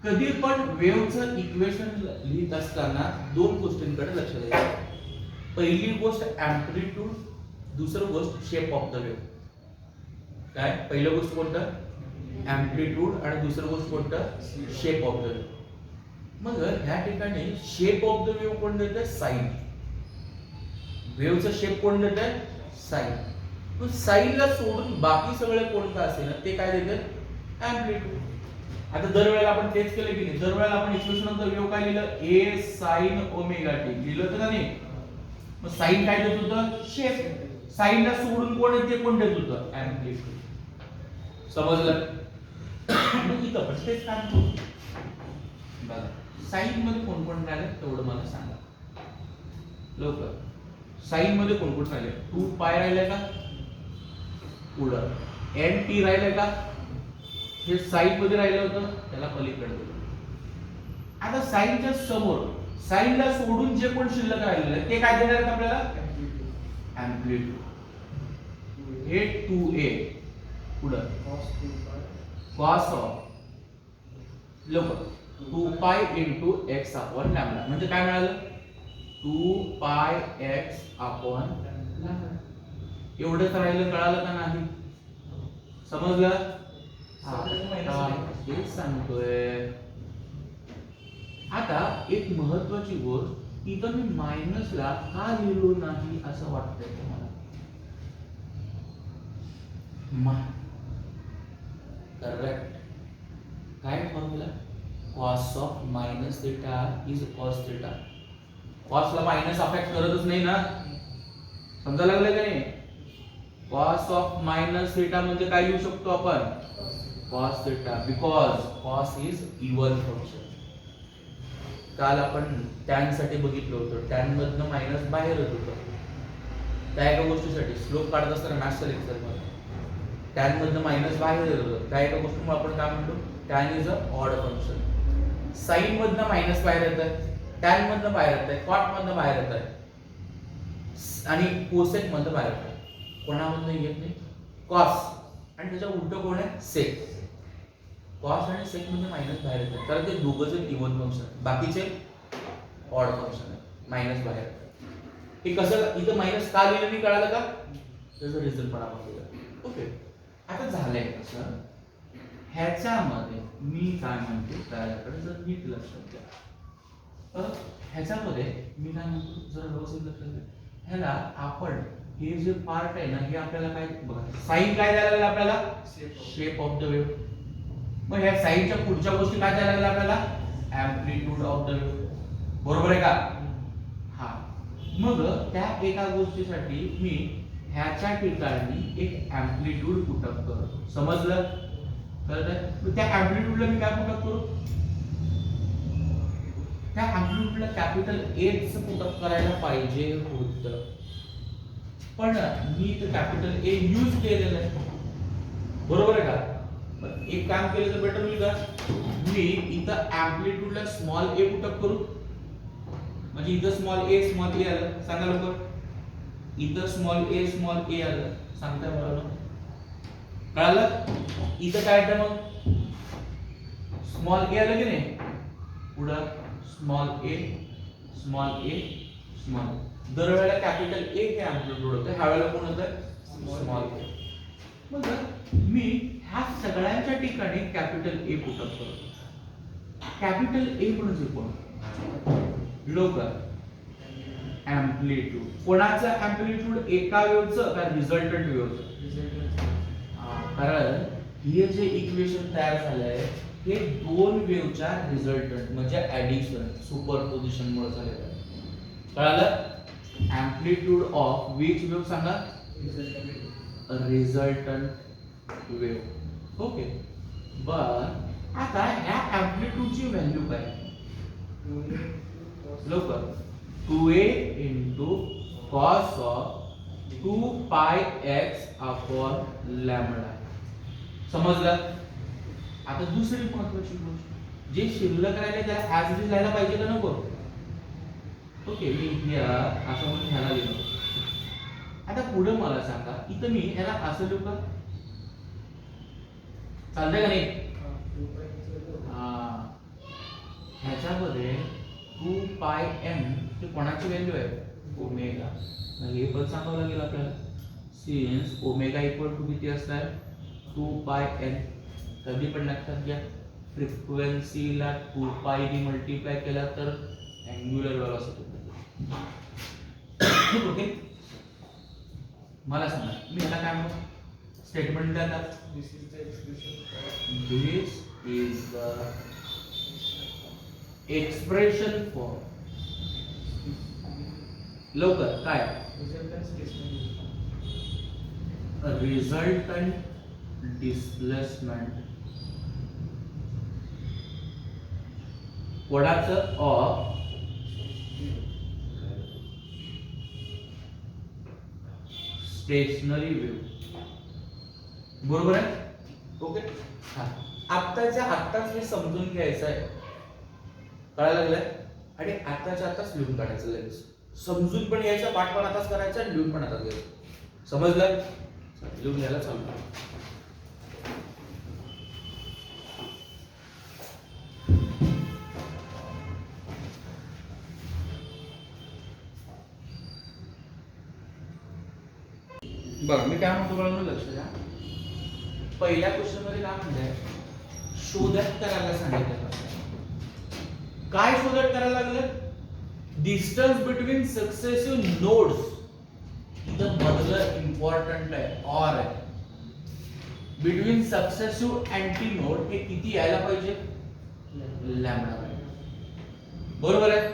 S2: कधी पण वेव्हचं इक्वेशन लिहित असताना 2 गोष्टींकडे लक्ष द्यायचं. पहिली गोष्ट अँप्लिट्यूड, दुसरी गोष्ट शेप ऑफ द वेव्ह. काय पहिली गोष्ट कोणतं? अँप्लिट्यूड आणि दुसरी गोष्ट कोणतं? Shape of the wave. मग ह्या ठिकाणी शेप ऑफ द वेव्ह कोण देतं? साइन. वेव्हचा शेप कोण देतं? साइन. मग साइनला सोडून बाकी सगळे कोणतं असेल ना ते काय देतात? अँप्लिट्यूड. आता दरवेळेला आपण तेच केलं की नाही? दरवेळेला आपण इक्वेशन नंतर वेव्ह काय लिहिलं? a sin ओमेगा t लिहिलं होतं का नाही? मग साइन काय देत होतं? शेप. साइनला सोडून कोण येते? कोण देत होतं? अँप्लिट्यूड. समजलं? मग इथं पण तेच काम करू. बघा, साइन मध्ये कोण कोण राहिले तेवढं मला सांगा लवकर. साइन मध्ये कोण कोण राहिले? 2 पाय राहिले का? पुढं nt राहिले का? हे साइन मध्ये राहिलं होतं त्याला पलीकडे. आता साइनच्या समोर साइनला सोडून जे कोण शिल्लक राहिलेलं आहे ते काय देणार आहेत आपल्याला? अँप्लिट्यूड. हे 2a पुढं cos ऑफ लोक 2 pi into x upon lambda म्हणजे काय मिळालं? 2 पाय x अपॉन लॅम्बडा. एवढंच राहिलं, कळालं का नाही? समजलं? तेच सांगतोय. आता एक महत्वाची गोष्ट, इथं मी मायनसला का लिहिलो नाही असं वाटतंय तुम्हाला? करेक्ट. काय formula? cos of minus theta is cos theta. cos ला मायनस अफेक्ट करतच नाही ना, समजा लागलं का नाही? cos ऑफ मायनस थीटा म्हणजे काय लिहू शकतो आपण? cos theta, because cos is even function. काल आपण tan साठी बघितलं होतं, tan मधनं मायनस बाहेर येत होतं. त्या एका गोष्टीसाठी स्लोप काढत असताना मॅथ्सच्या लेक्चरमध्ये tan मधनं मायनस बाहेर येत होतं. त्या एका गोष्टीमुळे आपण काय म्हणतो? tan is a odd function. Sine मधनं मायनस बाहेर येत आहे, tan मधनं बाहेर येत आहे, cot मधनं बाहेर येत आहे आणि कोसेक मधनं बाहेर येत आहे. कोणामधनं येत नाही? cos. आणि त्याच्या उलट कोण आहे? sec. cos आणि sec मध्ये मायनस बाहेर येतात कारण ते दोघंच इवन फंक्शन, बाकीचे ऑड फंक्शन आहे, मायनस बाहेर येतात. हे कसं इथं मायनस का लिहिलं नाही कळालं का? त्याचं रिझन पण आपण बघूया. ओके, आता झालंय कसं, ह्याच्यामध्ये मी काय म्हणतो त्याकडे जर नीट लक्षात द्या. तर ह्याच्यामध्ये मी काय म्हणतो जर व्यवस्थित लक्षात द्या, ह्याला आपण हे जे पार्ट आहे ना हे आपल्याला काय बघा साइन काय द्यायला लागेल आपल्याला शेप ऑफ द वेव्ह. मग ह्या साइनच्या पुढच्या गोष्टी काय द्यायला लागेल आपल्याला एम्प्लिट्यूड ऑफ द वेव्ह. बरोबर आहे का? हा. मग त्या एका गोष्टीसाठी मी ह्याच्या ठिकाणी एक एम्प्लिट्यूड पुटअप करतो. समजलं? कळलं? त्या एम्प्लिट्यूडला मी काय पुटअप करू? त्या एम्प्लिट्यूडला कॅपिटल एच पुटअप करायला पाहिजे होतं, पण मी इथं कॅपिटल ए यूज केलेलं आहे. बरोबर आहे का? पण एक काम केलं तर बेटर होईल का? मी इथं एम्प्लिट्यूडला स्मॉल ए पुटअप करू. म्हणजे इथं स्मॉल ए आलं. सांगा लवकर. इथं स्मॉल ए आलं. सांगताय मला? कळालं? इथं काय आहे मग? स्मॉल ए आलं की नाही? पुढं स्मॉल ए. दरवेळेला कॅपिटल ए हे एम्प्लिट्यूड होतं, ह्या वेळेला कोण होतं? स्मॉल ए. मग मी ह्या सगळ्यांच्या ठिकाणी कॅपिटल ए पुटअप करतो. कॅपिटल ए म्हणजे कोण? Local amplitude. कोणाचं एम्प्लिट्यूड? एका वेव्हचं का रिझल्टंट वेव्हचं? कारण हे जे इक्वेशन तयार झालंय हे दोन वेव्हच्या रिझल्टंट म्हणजे ऍडिशन सुपरपोजिशन मुळे झालेलं आहे. कळालं? एम्प्लिट्यूड ऑफ विच वेव्ह सांगा? Resultant wave. ओके. बर आता ह्या एम्प्लिट्यूडची व्हॅल्यू काय? लवकर 2a into cos of 2 pi x upon lambda. समजलं? आता दुसरी महत्त्वाची गोष्ट, जे शिल्लक राहिले त्याला ऍज इट इज लिहायला पाहिजे का नको? ओके, मी इथे असं म्हणून ह्याला लिहिलो. आता पुढे मला सांगा, इथं मी ह्याला असं लिहू का? चालतंय का नाही? ह्याच्यामध्ये 2 पाय m ही कोणाची व्हॅल्यू आहे? ओमेगा. हे पण सांगावं लागेल आपल्याला. सिन्स ओमेगा इक्वल टू किती असणार? 2 पाय n. कधी पण लक्षात घ्या, फ्रिक्वेन्सीला 2 पाय ने मल्टिप्लाय केला तर अँग्युलर व्हेलॉसिटी मिळते. ओके, मला सांगा मी ह्याला काय म्हणू? स्टेटमेंट द्या.
S3: This is the expression.
S2: This is the expression for लवकर काय?
S3: Resultant statement.
S2: Resultant displacement कोणाचं? Of stationery wave. बरोबर आहे? ओके. हा, आत्ताच्या आत्ताच हे समजून घ्यायचं आहे. कळायला लागलंय? आणि आत्ताच्या आत्ताच लिहून काढायचं लगेच. समजून पण यायचं, पाठ पण आताच करायचं आणि लिहून पण आताच घ्यायचं. समजलं? लिहून घ्यायला चालू करा. बघा मी काय म्हणतो बघा, लक्ष द्या. पहिल्या क्वेश्चन मध्ये काय म्हणताय? शोधत करायला सांगितलं. काय शोधत करायला लागलं? Distance between successive nodes. इथं मधलं इम्पॉर्टंट आहे, ऑर आहे. बिटवीन सक्सेसिव्ह अँटी नोड हे किती यायला पाहिजे? लॅम्बडा पाहिजे. बरोबर आहे?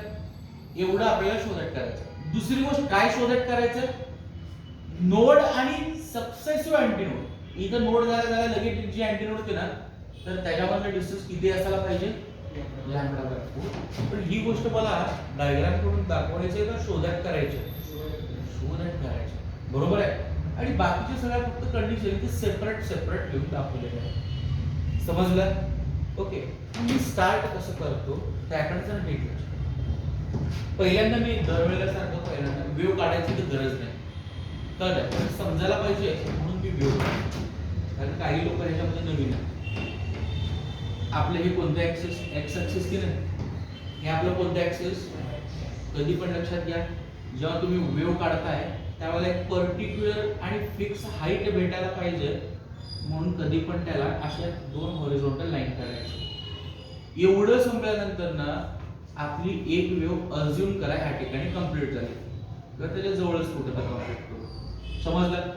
S2: एवढं आपल्याला शोधत करायचं. दुसरी गोष्ट काय शोधत करायचं? नोड आणि सक्सेसिव्ह अँटी नोड. इथं नोड झाला लगेच जी अँटी नोड होते ना, तर त्याच्यामधलं डिस्टन्स किती असायला पाहिजे? Lambda by 4. पण ही गोष्ट मला डायग्राम करून दाखवायची का शोधत करायची? शोधत करायची. बरोबर आहे? आणि बाकीचे सगळ्या फक्त कंडिशन ते सेपरेट लिहून दाखवलेले आहे. समजलं? ओके. मी स्टार्ट कसं करतो त्याकडचं ठीक आहे. पहिल्यांदा मी दरवेळेला सारखं पहिल्यांदा वेव्ह काढायची तर गरज नाही. तर समजायला पाहिजे म्हणून मी वेव्ह काढतो. कारण काही लोक ह्याच्यामध्ये नवीन आहे. आपलं हे कोणतं ऍक्सिस? एक्स ऍक्सिस की नाही? हे आपलं कोणतं ऍक्सिस? कधी पण लक्षात घ्या, जेव्हा तुम्ही वेव्ह काढताय त्यावेळेला एक पर्टिक्युलर आणि फिक्स हाईट भेटायला पाहिजे, म्हणून कधी पण त्याला अशा दोन हॉरिझॉन्टल लाईन काढायची. एवढं संपल्यानंतर ना आपली एक वेव्ह अज्युम करा ह्या ठिकाणी कंप्लीट झाली, तर त्याच्या जवळच कुठे तर कंप्लीट करू. समजलं?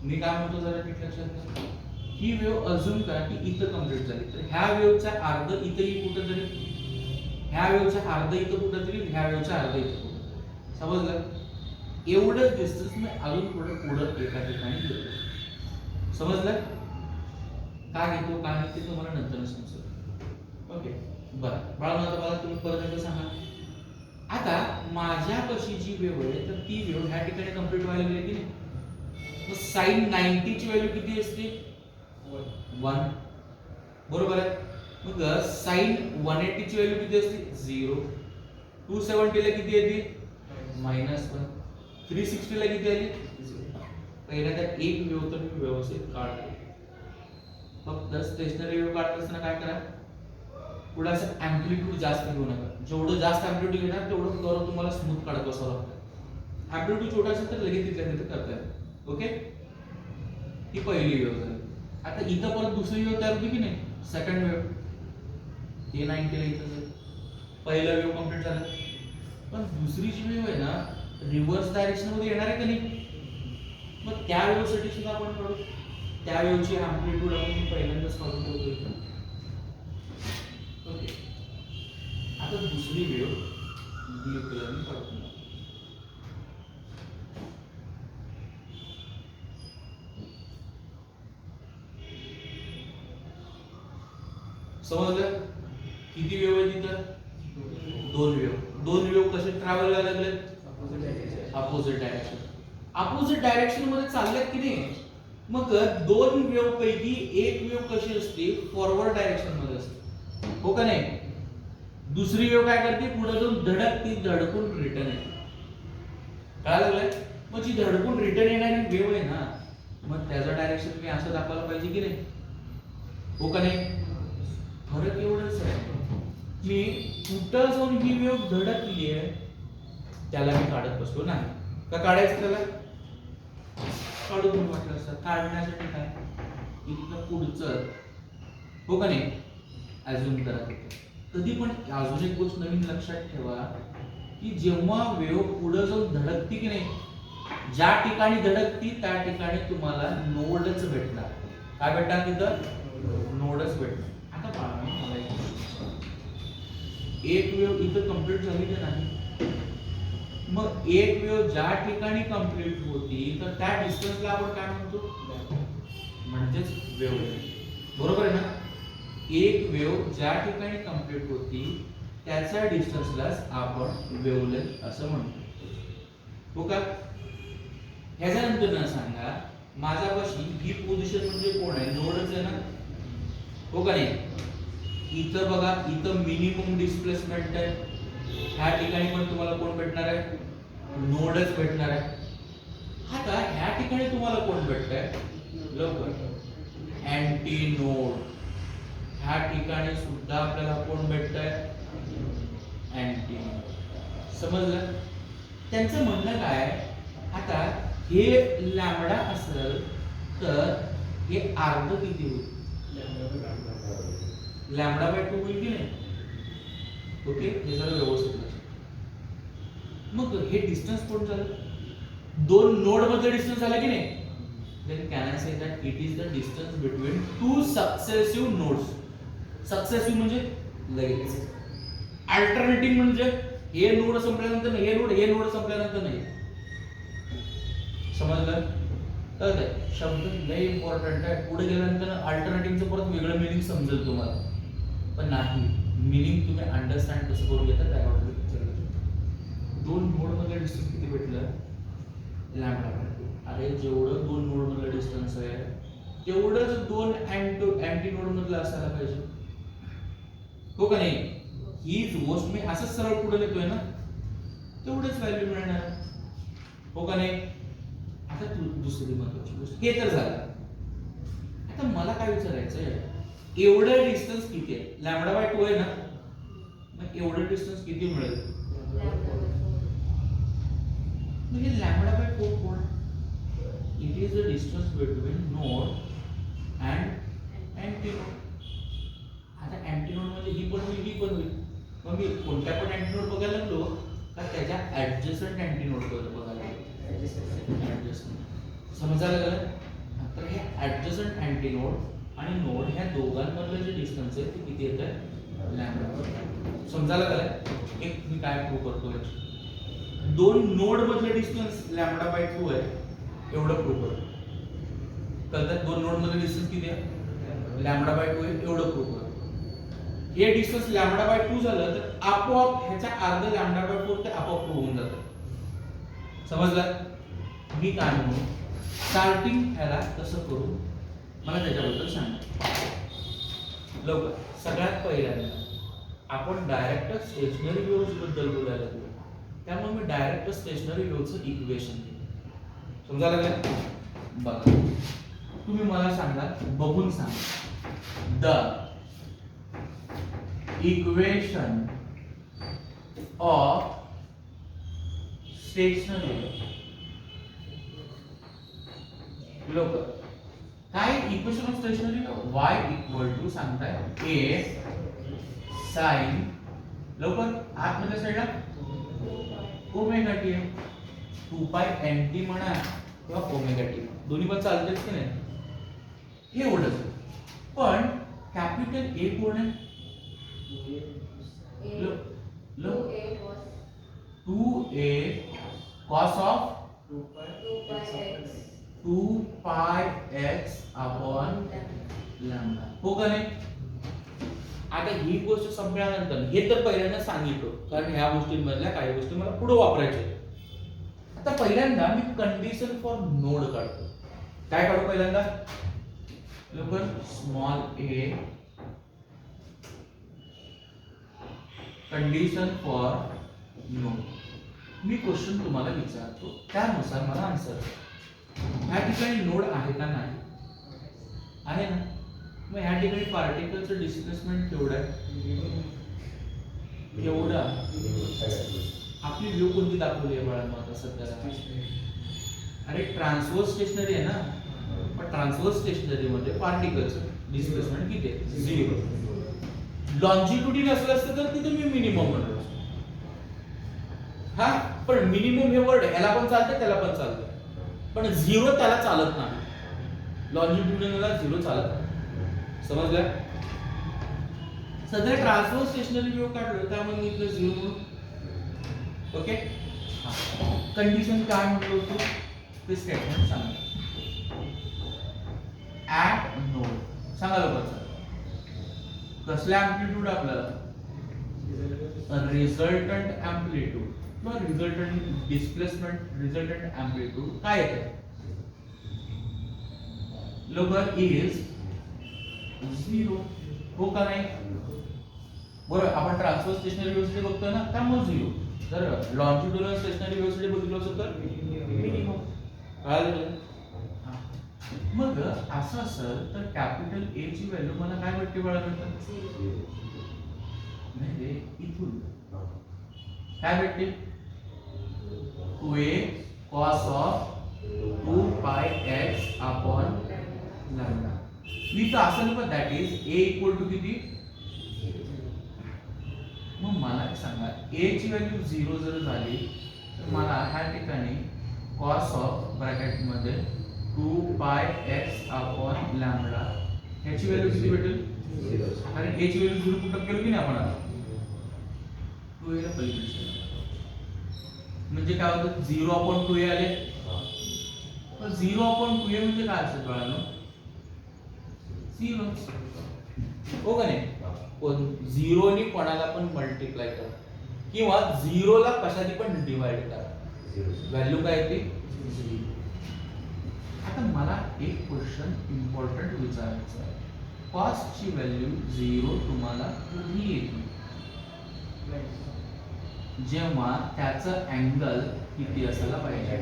S2: मी काय म्हणतो जरा नीट लक्षात घ्या. ही वेव अजून करा की इथं कम्प्लीट झाली तर ह्या वेवचा अर्ध इथंही कुठंतरी, ह्या वेवचा अर्ध इथं कुठंतरी, ह्या वेवचा अर्ध इथं कुठं. समजलं? एवढंच डिस्टन्स मी अजून थोडं पुढं एका ठिकाणी घेतो. समजलं? काय घेतो काय नाही ते तुम्हाला नंतर समजेल. ओके बरं बाळा, आता मला तुम्ही परत एकदा सांगा. आता माझ्यापाशी जी वेव आहे तर ती वेव ह्या ठिकाणी कम्प्लीट व्हायला गेली की नाही. मग साइन 90 ची व्हॅल्यू किती असते? 1. बरोबर आहे. मग साइन 180 ची व्हॅल्यू किती असते? 0. 270 ला किती येते? -1. 360 ला किती आली? पहिल्या त्या एक वेव तर मी व्यवस्थित काढतो. फक्त स्टेशनरी वेव काढत असताना काय करा, थोडासा अँप्लिट्यूड जास्त घेऊ नका. जेवढं जास्त अँप्लिट्यूड घेणार तेवढं कर्व तुम्हाला स्मूथ काढत बसावं लागतं. अँप्लिट्यूड छोटा असेल तर लगेच तिथल्या तिथे करता येतं. ओके, ही पहिली वेव झाली. आता इथं परत दुसरी वेव तयार होती की नाही, सेकंड वेव. हे 90 ला इथं झालं, पहिलं वेव कंप्लीट झालं. पण दुसरी जी वेव आहे ना, रिव्हर्स डायरेक्शन मध्ये येणार आहे का नाही. मग त्या वेव साठी सुद्धा आपण काढू. त्या वेवची अँप्लिट्यूड आपण पहिल्यांदाच काढून ठेवतो इथं. ओके, आता दुसरी वेव ब्लू कलरने काढून. समजलं? किती वेव आहे तिथं? 2 वेव. 2 वेव कसे ट्रॅव्हल व्हायला लागले? Opposite direction. अपोजिट डायरेक्शन मध्ये चालल्यात की नाही. मग 2 वेव पैकी एक वेव कशी असते? फॉरवर्ड डायरेक्शन मध्ये असते, हो का नाही. दुसरी वेव काय करते? पुढे जाऊन धडकते, धडकून रिटर्न येते. काय लागलंय? मग जी धडकून रिटर्न येणारी वेव आहे ना, मग त्याचं डायरेक्शन मी असं दाखवायला पाहिजे की नाही, हो का नाही. फरक एवढंच आहे, मी कुठं जाऊन ही वेव धडकली आहे त्याला मी काढत बसलो नाही. का काढायचं त्याला? काढून वाटलं असतं. काढण्यासाठी काय, इथलं पुढचं, हो का नाही. अजून करा. कधी पण अजून एक गोष्ट नवीन लक्षात ठेवा की जेव्हा वेव पुढे जाऊन धडकती की नाही, ज्या ठिकाणी धडकती त्या ठिकाणी तुम्हाला नोडच भेटणार. काय भेटणार तिथं? नोडच भेटणार. आता पहा, मला एक वेव इथं कंप्लीट झाली की नाही. मग एक वेव ज्या ठिकाणी कंप्लीट होती तर त्या डिस्टन्सला आपण काय म्हणतो? म्हणजेच वेवलेंथ. बरोबर आहे ना. एक वेव ज्या ठिकाणी कंप्लीट होती त्याच्या डिस्टन्सलाच आपण वेवलेंथ असं म्हणतो, हो का. ह्याच्यानंतर ना सांगा, माझ्यापाशी ही पोझिशन म्हणजे कोण आहे? नोडच आहे ना, हो का नाही. इथं बघा, इथं मिनिमम डिस्प्लेसमेंट आहे. ह्या ठिकाणी पण तुम्हाला कोण भेटणार आहे? नोडच भेटणार आहे. आता ह्या ठिकाणी तुम्हाला कोण भेटतंय? लवकर, अँटी नोड. ह्या ठिकाणी सुद्धा आपल्याला कोण भेटतंय? Anti node. समजलं? त्यांचं म्हणणं काय, आता हे लॅम्बडा असेल तर हे अर्ध किती होईल? लॅम्बडा बाय 2 होईल की नाही. ओके, हे जरा व्यवस्थित लक्षात. मग हे डिस्टन्स कोण झालं? 2 नोड मध्ये डिस्टन्स झाला की नाही. then can I say that it is the distance between 2 successive nodes. Successive म्हणजे लगेच. अल्टरनेटिंग म्हणजे हे नोड संपल्यानंतर नाही, हे नोड संपल्यानंतर नाही. समजलं? तर शब्द लय इम्पॉर्टंट आहे. पुढे गेल्यानंतर अल्टरनेटिंगचं परत वेगळं मिनिंग समजेल तुम्हाला, पण नाही मिनिंग तुम्ही अंडरस्टँड कसं करून घेता त्यावर पिक्चर. 2 नोड मध्ये डिस्टन्स किती भेटलं? लॅम्बडा. अरे जेवढं 2 नोड मधलं डिस्टन्स आहे तेवढंच 2 अँटी नोड मधलं असायला पाहिजे, हो का नाही. हीच गोष्ट मी असंच सरळ पुढे नेतोय ना, तेवढंच व्हॅल्यू मिळणार, हो का नाही. आता दुसरी महत्वाची गोष्ट, हे तर झालं. आता मला काय विचारायचं आहे, एवढं डिस्टन्स किती आहे? लॅम्बडा बाय 2 आहे ना, मग एवढं डिस्टन्स किती मिळेल? म्हणजे लॅम्बडा बाय 4 कोण? It is the distance between node and anti node. आता अँटी नोड म्हणजे ही पण होईल, ही पण होईल. मग मी कोणत्या पण अँटी नोड बघायला लागलो का त्याच्या ऍडजस्टंट अँटी नोड बघायला लागलो.
S1: ऍडजस्टंट समजायला गेलं. तर हे ऍडजस्टंट अँटीनोड आणि नोड ह्या दोघांमधलं जे डिस्टन्स आहे ते किती येत आहे लॅम्बडा. समजायला गेलं. एक मी काय प्रूव्ह करतो, दोन नोड मधलं डिस्टन्स लॅम्बडा बाय 2 आहे एवढं प्रूव्ह करतो. कळतं? दोन नोड मधलं डिस्टन्स किती आहे लॅम्बडा बाय 2 आहे एवढं प्रूव्ह करतो. हे डिस्टन्स लॅम्बडा बाय 2 झालं तर आपोआप ह्याच्या अर्ध लॅम्बडा बाय 4 ते आपोआप प्रूव्ह होऊन जातं. समजलं? मी काय म्हणू, स्टार्टिंग ह्याला कसं करू मला त्याच्याबद्दल सांगा लवकर. सगळ्यात पहिल्यांदा आपण डायरेक्ट स्टेशनरी वेव्हज बद्दल बोलायला लागलो, त्यामुळे मी डायरेक्ट स्टेशनरी वेव्हचं इक्वेशन घेतो. समजायला लागलं? बघा तुम्ही मला सांगा, बघून सांगा, द इक्वेशन ऑफ स्टेशनरी लोक काय equation of stationary y equal to सांगताय a sin लवकर आतमध्ये साईडला ओमेगा टी आहे. 2 पाय nt म्हणा किंवा ओमेगा टी दोन्ही पण चालतेच की नाही, हे एवढंच. पण कॅपिटल ए कोण आहे? Low 2a cos of 2 pi x upon lambda. हो का नाही? आता ही गोष्ट संपल्यानंतर हे तर पहिल्यांदा सांगितलं, कारण ह्या गोष्टींमधल्या काही गोष्टी मला पुढे वापरायच्या. आता पहिल्यांदा मी कंडिशन फॉर नोड काढतो. काय काढू पहिल्यांदा? लवकर small a condition for node. Me question तुम्हाला विचारतो, त्यानुसार मला आन्सर. ह्या ठिकाणी नोड आहे का नाही? आहे ना. मग ह्या ठिकाणी पार्टिकलचं डिस्प्लेसमेंट केवढं आहे? केवढं? आपली व्ह्यू कोणती दाखवली आहे बाळांनो आता सध्या? अरे ट्रान्सवर्स स्टेशनरी आहे ना, पण ट्रान्सवर्स स्टेशनरी मध्ये पार्टिकलचं डिस्प्लेसमेंट किती आहे? 0. लॉन्जिट्युडिन असलं असतं तर तिथे मी मिनिमम म्हणतो. हा पण मिनिमम हे वर्ड ह्याला पण चालतं त्याला पण चालतं, पण 0 त्याला चालत नाही. लॉन्जिट्युडिनला 0 चालत नाही. समजलं? सध्या ट्रान्सफर स्टेशनरी व्ह्यू काढलं त्यामुळे मी इथलं 0 म्हणू. ओके. कंडिशन काय म्हटलं होतं ते स्टेटमेंट सांगा. ऍट नोड सांगा लवकर. कसला अँप्लिट्यूड आपल्याला? रिझल्टंट अँप्लिट्यूड किंवा रिझल्टंट डिस्प्लेसमेंट रिझल्टंट अँप्लिट्यूड काय येते? लवकर इज 0. हो का नाही? बरोबर. आपण ट्रान्सफर स्टेशनरी वेव्हसाठी बघतोय ना, त्यामुळे 0. जर लॉन्जिट्युडिनल स्टेशनरी वेव्हसाठी बघितलं असेल तर मिनिमम. कळालं? मग असं असेल तर कॅपिटल ए ची व्हॅल्यू मला काय भेटते बाळांनो? म्हणजे इथून काय भेटते? 2a cos of 2 pi x upon lambda. मी तर असं नाही, पण that is a equal to किती? मग मला एक सांगा, a ची व्हॅल्यू 0 जर झाली तर मला ह्या ठिकाणी cos ऑफ ब्रॅकेट मध्ये 2 pi x upon lambda ह्याची व्हॅल्यू किती भेटेल? 0. कारण a ची व्हॅल्यू 0 पुट केली की नाही आपण आता? 2a ला पलीकडे म्हणजे काय होतं? 0 upon 2a आले. तर 0 upon 2a म्हणजे काय असेल बाळांनो? 0. हो का नाही? पण 0 नी कोणाला पण मल्टिप्लाय करा किंवा 0 ला कशाने पण डिवाइड करा, व्हॅल्यू काय येते? 0. आता मला एक क्वेश्चन इम्पॉर्टंट विचारायचा आहे. कॉस्ट ची व्हॅल्यू 0 तुम्हाला कधी येते? जेव्हा त्याचं अँगल किती असायला पाहिजे?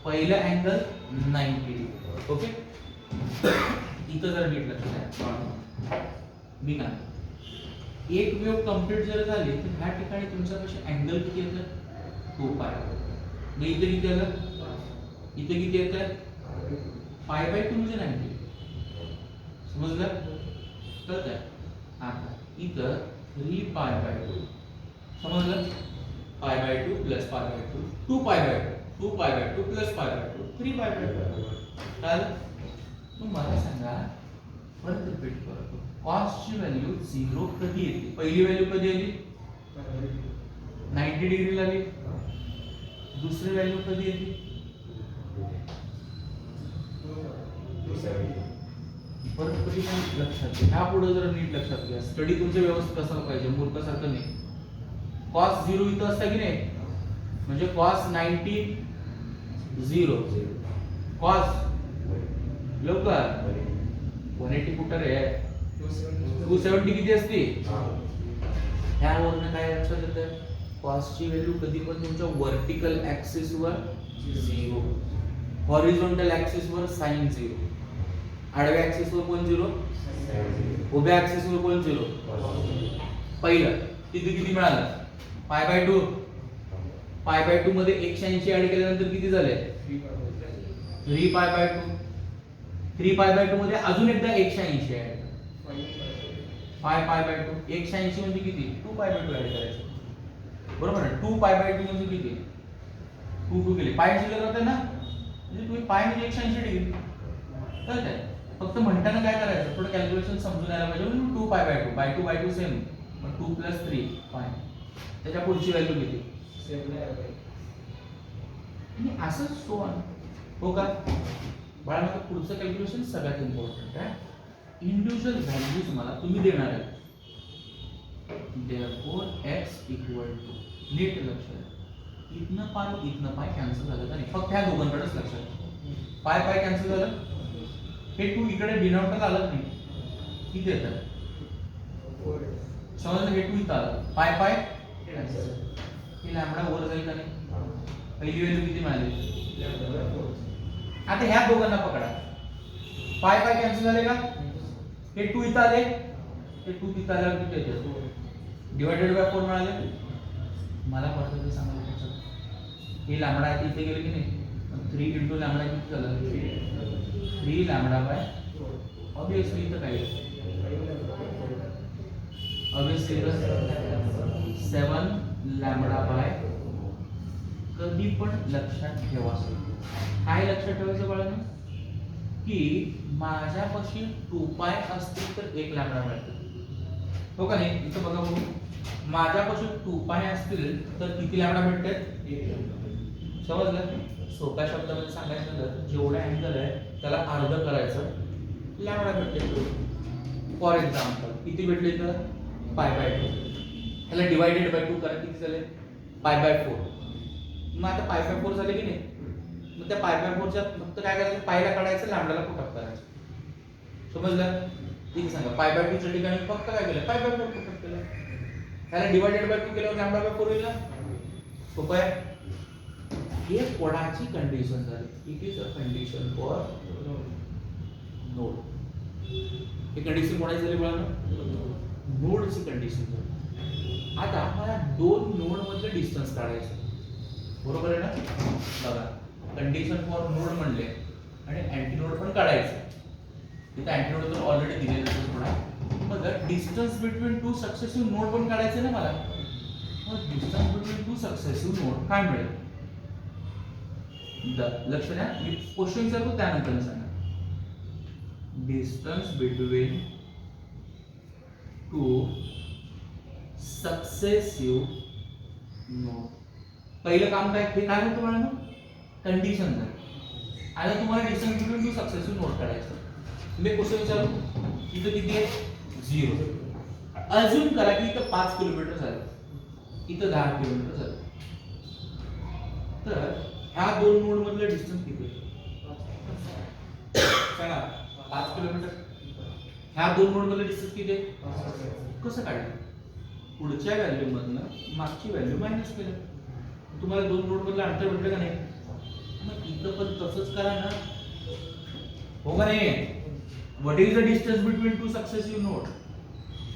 S1: पहिला अँगल 90 डिग्री. ओके. इथं जर नीट लक्षात आहे मी ना, एक वेव्ह कंप्लीट जर झाली तर ह्या ठिकाणी तुमच्यापाशी अँगल किती येतं? 2 पाय. मग इथे किती आलं? इथे किती येतं? पाय बाय 2 म्हणजे 90. समजलं? कळतंय? आता इथं 3 पाय बाय 2. समजलं? Pi by 2 plus pi by 2 2 pi by 2. 2 pi by 2 plus pi by 2 3 pi by 2 चालेल. मग मला सांगा परत रिपीट करतो, कॉसची व्हॅल्यू 0 कधी येते? पहिली व्हॅल्यू कधी आली? 90 डिग्रीला आली. दुसरी व्हॅल्यू कधी येते? परत कधी पण लक्षात घ्या, ह्या पुढे जरा नीट लक्षात घ्या, स्टडी तुमचं व्यवस्थित असायला पाहिजे, मूर्खासारखं नाही. कॉस 0 इथं असतं की नाही, म्हणजे कॉस 90 0, कॉस लवकर 180 कुठं रे? 270 किती असते? ह्यावरनं काय लक्षात येतं? कॉसची व्हॅल्यू कधी पण तुमच्या वर्टिकल ऍक्सिस वर 0, हॉरिझॉन्टल ऍक्सिस वर साइन 0, आडव्या ऍक्सिस वर कोण 0? उभ्या ऍक्सिस वर कोण 0? पहिलं तिथे किती मिळालं? Pi by 2. पाय बाय 2 मध्ये 180 ऍड केल्यानंतर किती झाले? 3 पाय बाय 2. 3 पाय बाय 2 मध्ये अजून एकदा 180 ऍड, 5 पाय बाय 2. 180 म्हणजे किती? 2 पाय बाय 2 ऍड करायचं, बरोबर आहे. 2 पाय बाय 2 म्हणजे किती? 2 केले, पाय शिल्लक राहते ना, म्हणजे तुम्ही पाय म्हणजे 180 डिग्री कळतंय. फक्त म्हणताना काय करायचं, थोडं कॅल्क्युलेशन समजून यायला पाहिजे. म्हणून 2 pi by 2 bye 2 bye 2 same, मग 2 प्लस 3 पाय, त्याच्या पुढची व्हॅल्यू किती? असंच सो ऑन, हो का बाळा? पुढचं कॅल्क्युलेशन सगळ्यात इम्पॉर्टंट आहे. इंडिव्हिज्युअल व्हॅल्यूज मला तुम्ही देणार आहे. therefore x equal to, नीट लक्ष द्या, इथनं पाय कॅन्सल झालं का नाही? फक्त ह्या दोघांकडेच लक्ष द्या. पाय कॅन्सल झालं, हे 2 इकडे डिनॉमिनेटर आलं नाही, किती येतं? समजलं, हे 2 इथं आलं, पाय कॅन्सल, हे लॅम्बडा वर जाईल का नाही? पहिली व्हॅल्यू किती मिळाली? आता ह्या दोघांना पकडा, पाय कॅन्सल झाले का? हे 2 इथं आले, हे 2 तिथं आल्यावर किती येते? डिवायडेड बाय 4 मिळाले. मला वाटतं ते सांगायला हे लॅम्बडा आहे इथे गेले की नाही, 3 इंटू लॅम्बडा किती झालं? 3 लॅम्बडा बाय, ऑब्विसली इथं काय ऑब्विसली 7 लॅम्बडा बाय. कधी पण लक्षात ठेवा, काय लक्षात ठेवायचं बाळांनो, की माझ्यापाशी 2 पाय असतील तर 1 लॅम्बडा मिळतो, हो का नाही? इथं बघा बघू, माझ्यापाशी 2 पाय असतील तर किती लॅम्बडा भेटतात? 1. समजलं? सोप्या शब्दामध्ये सांगायचं झालं, जेवढा अँगल आहे त्याला अर्ध करायचं, लॅम्बडा भेटते. फॉर एक्झाम्पल किती भेटले तर? Pi by 2. त्याला डिवायडेड बाय 2 करा, किती झाले? Pi by 4. मग आता पाय बाय 4 झाले की नाही, मग त्या पाय बाय 4च्या फक्त काय करायचं, पायला काढायचं, लॅम्बडाला पुटअप करायचं. समजलं? ठीक सांगा, पाय बाय 2 च्या ठिकाणी फक्त काय केलं? पाय बाय 4 पुटअप केलं. त्याला डिवायडेड बाय 2 केल्यावर लॅम्बडा बाय 4 होईल ना, सोपं आहे. हे कोणाची कंडिशन झाली? It is a condition for node. हे कंडिशन कोणाची झाली बाळांनो? नोडची कंडिशन झाली. आता मला 2 नोड मधले डिस्टन्स काढायचं, बरोबर आहे ना? बघा, कंडिशन फॉर नोड म्हणले आणि अँटीनोड पण काढायचं. इथे अँटीनोड तर ऑलरेडी दिलेलं आहे थोडा. बघा, डिस्टन्स बिटवीन 2 सक्सेसिव्ह नोड पण काढायचं ना मला. मग डिस्टन्स बिटवीन 2 सक्सेसिव्ह नोड काय मिळेल? लक्ष द्या, मी क्वेश्चन विचारतो त्यानंतर सांगा. Distance between 2 successive node. पहिलं काम काय, हे काय होतं मला? कंडिशन झाली. आता तुम्हाला डिस्टन्स बिटवीन 2 सक्सेसिव्ह नोड काढायचं. मी क्वेश्चन विचारू, इथं किती आहे? 0. अजून करा की इथं 5 किलोमीटर झालं, इथं 10 किलोमीटर झालं. तर ह्या 2 नोड मधलं डिस्टन्स किती आहे? सांगा, 5 किलोमीटर. ह्या 2 नोड मधलं डिस्टन्स किती आहे? कसं काढायचं? पुढच्या व्हॅल्यू मधनं मागची व्हॅल्यू मायनस केलं, तुम्हाला 2 नोड मधलं अंतर भेटलं का नाही? मग इथं पण तसंच करा ना, हो का नाही? What is the distance between 2 successive node?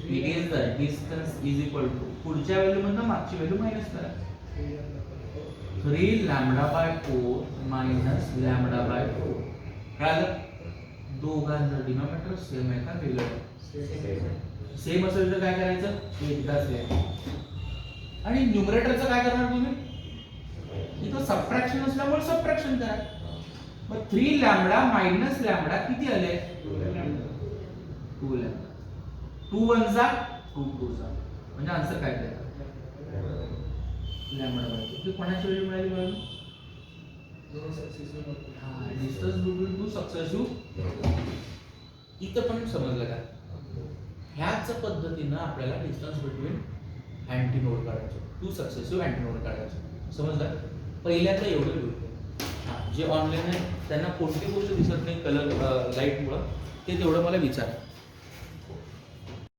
S1: It is the distance is equal to पुढच्या व्हॅल्यू मधनं मागची व्हॅल्यू मायनस करा. 3 lambda by 4 minus lambda by 4. कळलं? दोघांचं डिनॉमिनेटर सेम आहे का वेगळं आहे? सेम असेल तर काय करायचं? एकदाच लिहायचं. आणि न्यूमरेटरचं काय करणार तुम्ही?
S2: इथं सबट्रॅक्शन असल्यामुळे सबट्रॅक्शन करा. मग 3 लॅम्बडा मायनस लॅम्बडा किती आले? 2 लॅम्बडा. 2 1 जा 2 2 जा म्हणजे आन्सर काय काय लॅम्बडा बाय 2. ते कोणाची व्हॅल्यू मिळाली बघा.
S3: दोन सक्सेसिव्ह होते.
S2: हा डिस्टन्स बिटवीन टू सक्सेसिव्ह.
S1: इथं पण समजलं का? ह्याच पद्धतीनं आपल्याला डिस्टन्स बिटवीन अँटीनोड काढायचं, 2 सक्सेसिव्ह अँटीनोड काढायचं. समजलं? पहिल्याचं एवढं लिहून हां, जे ऑनलाईन आहे त्यांना कोणती गोष्ट दिसत नाही कलर लाईटमुळं ते तेवढं मला विचारा.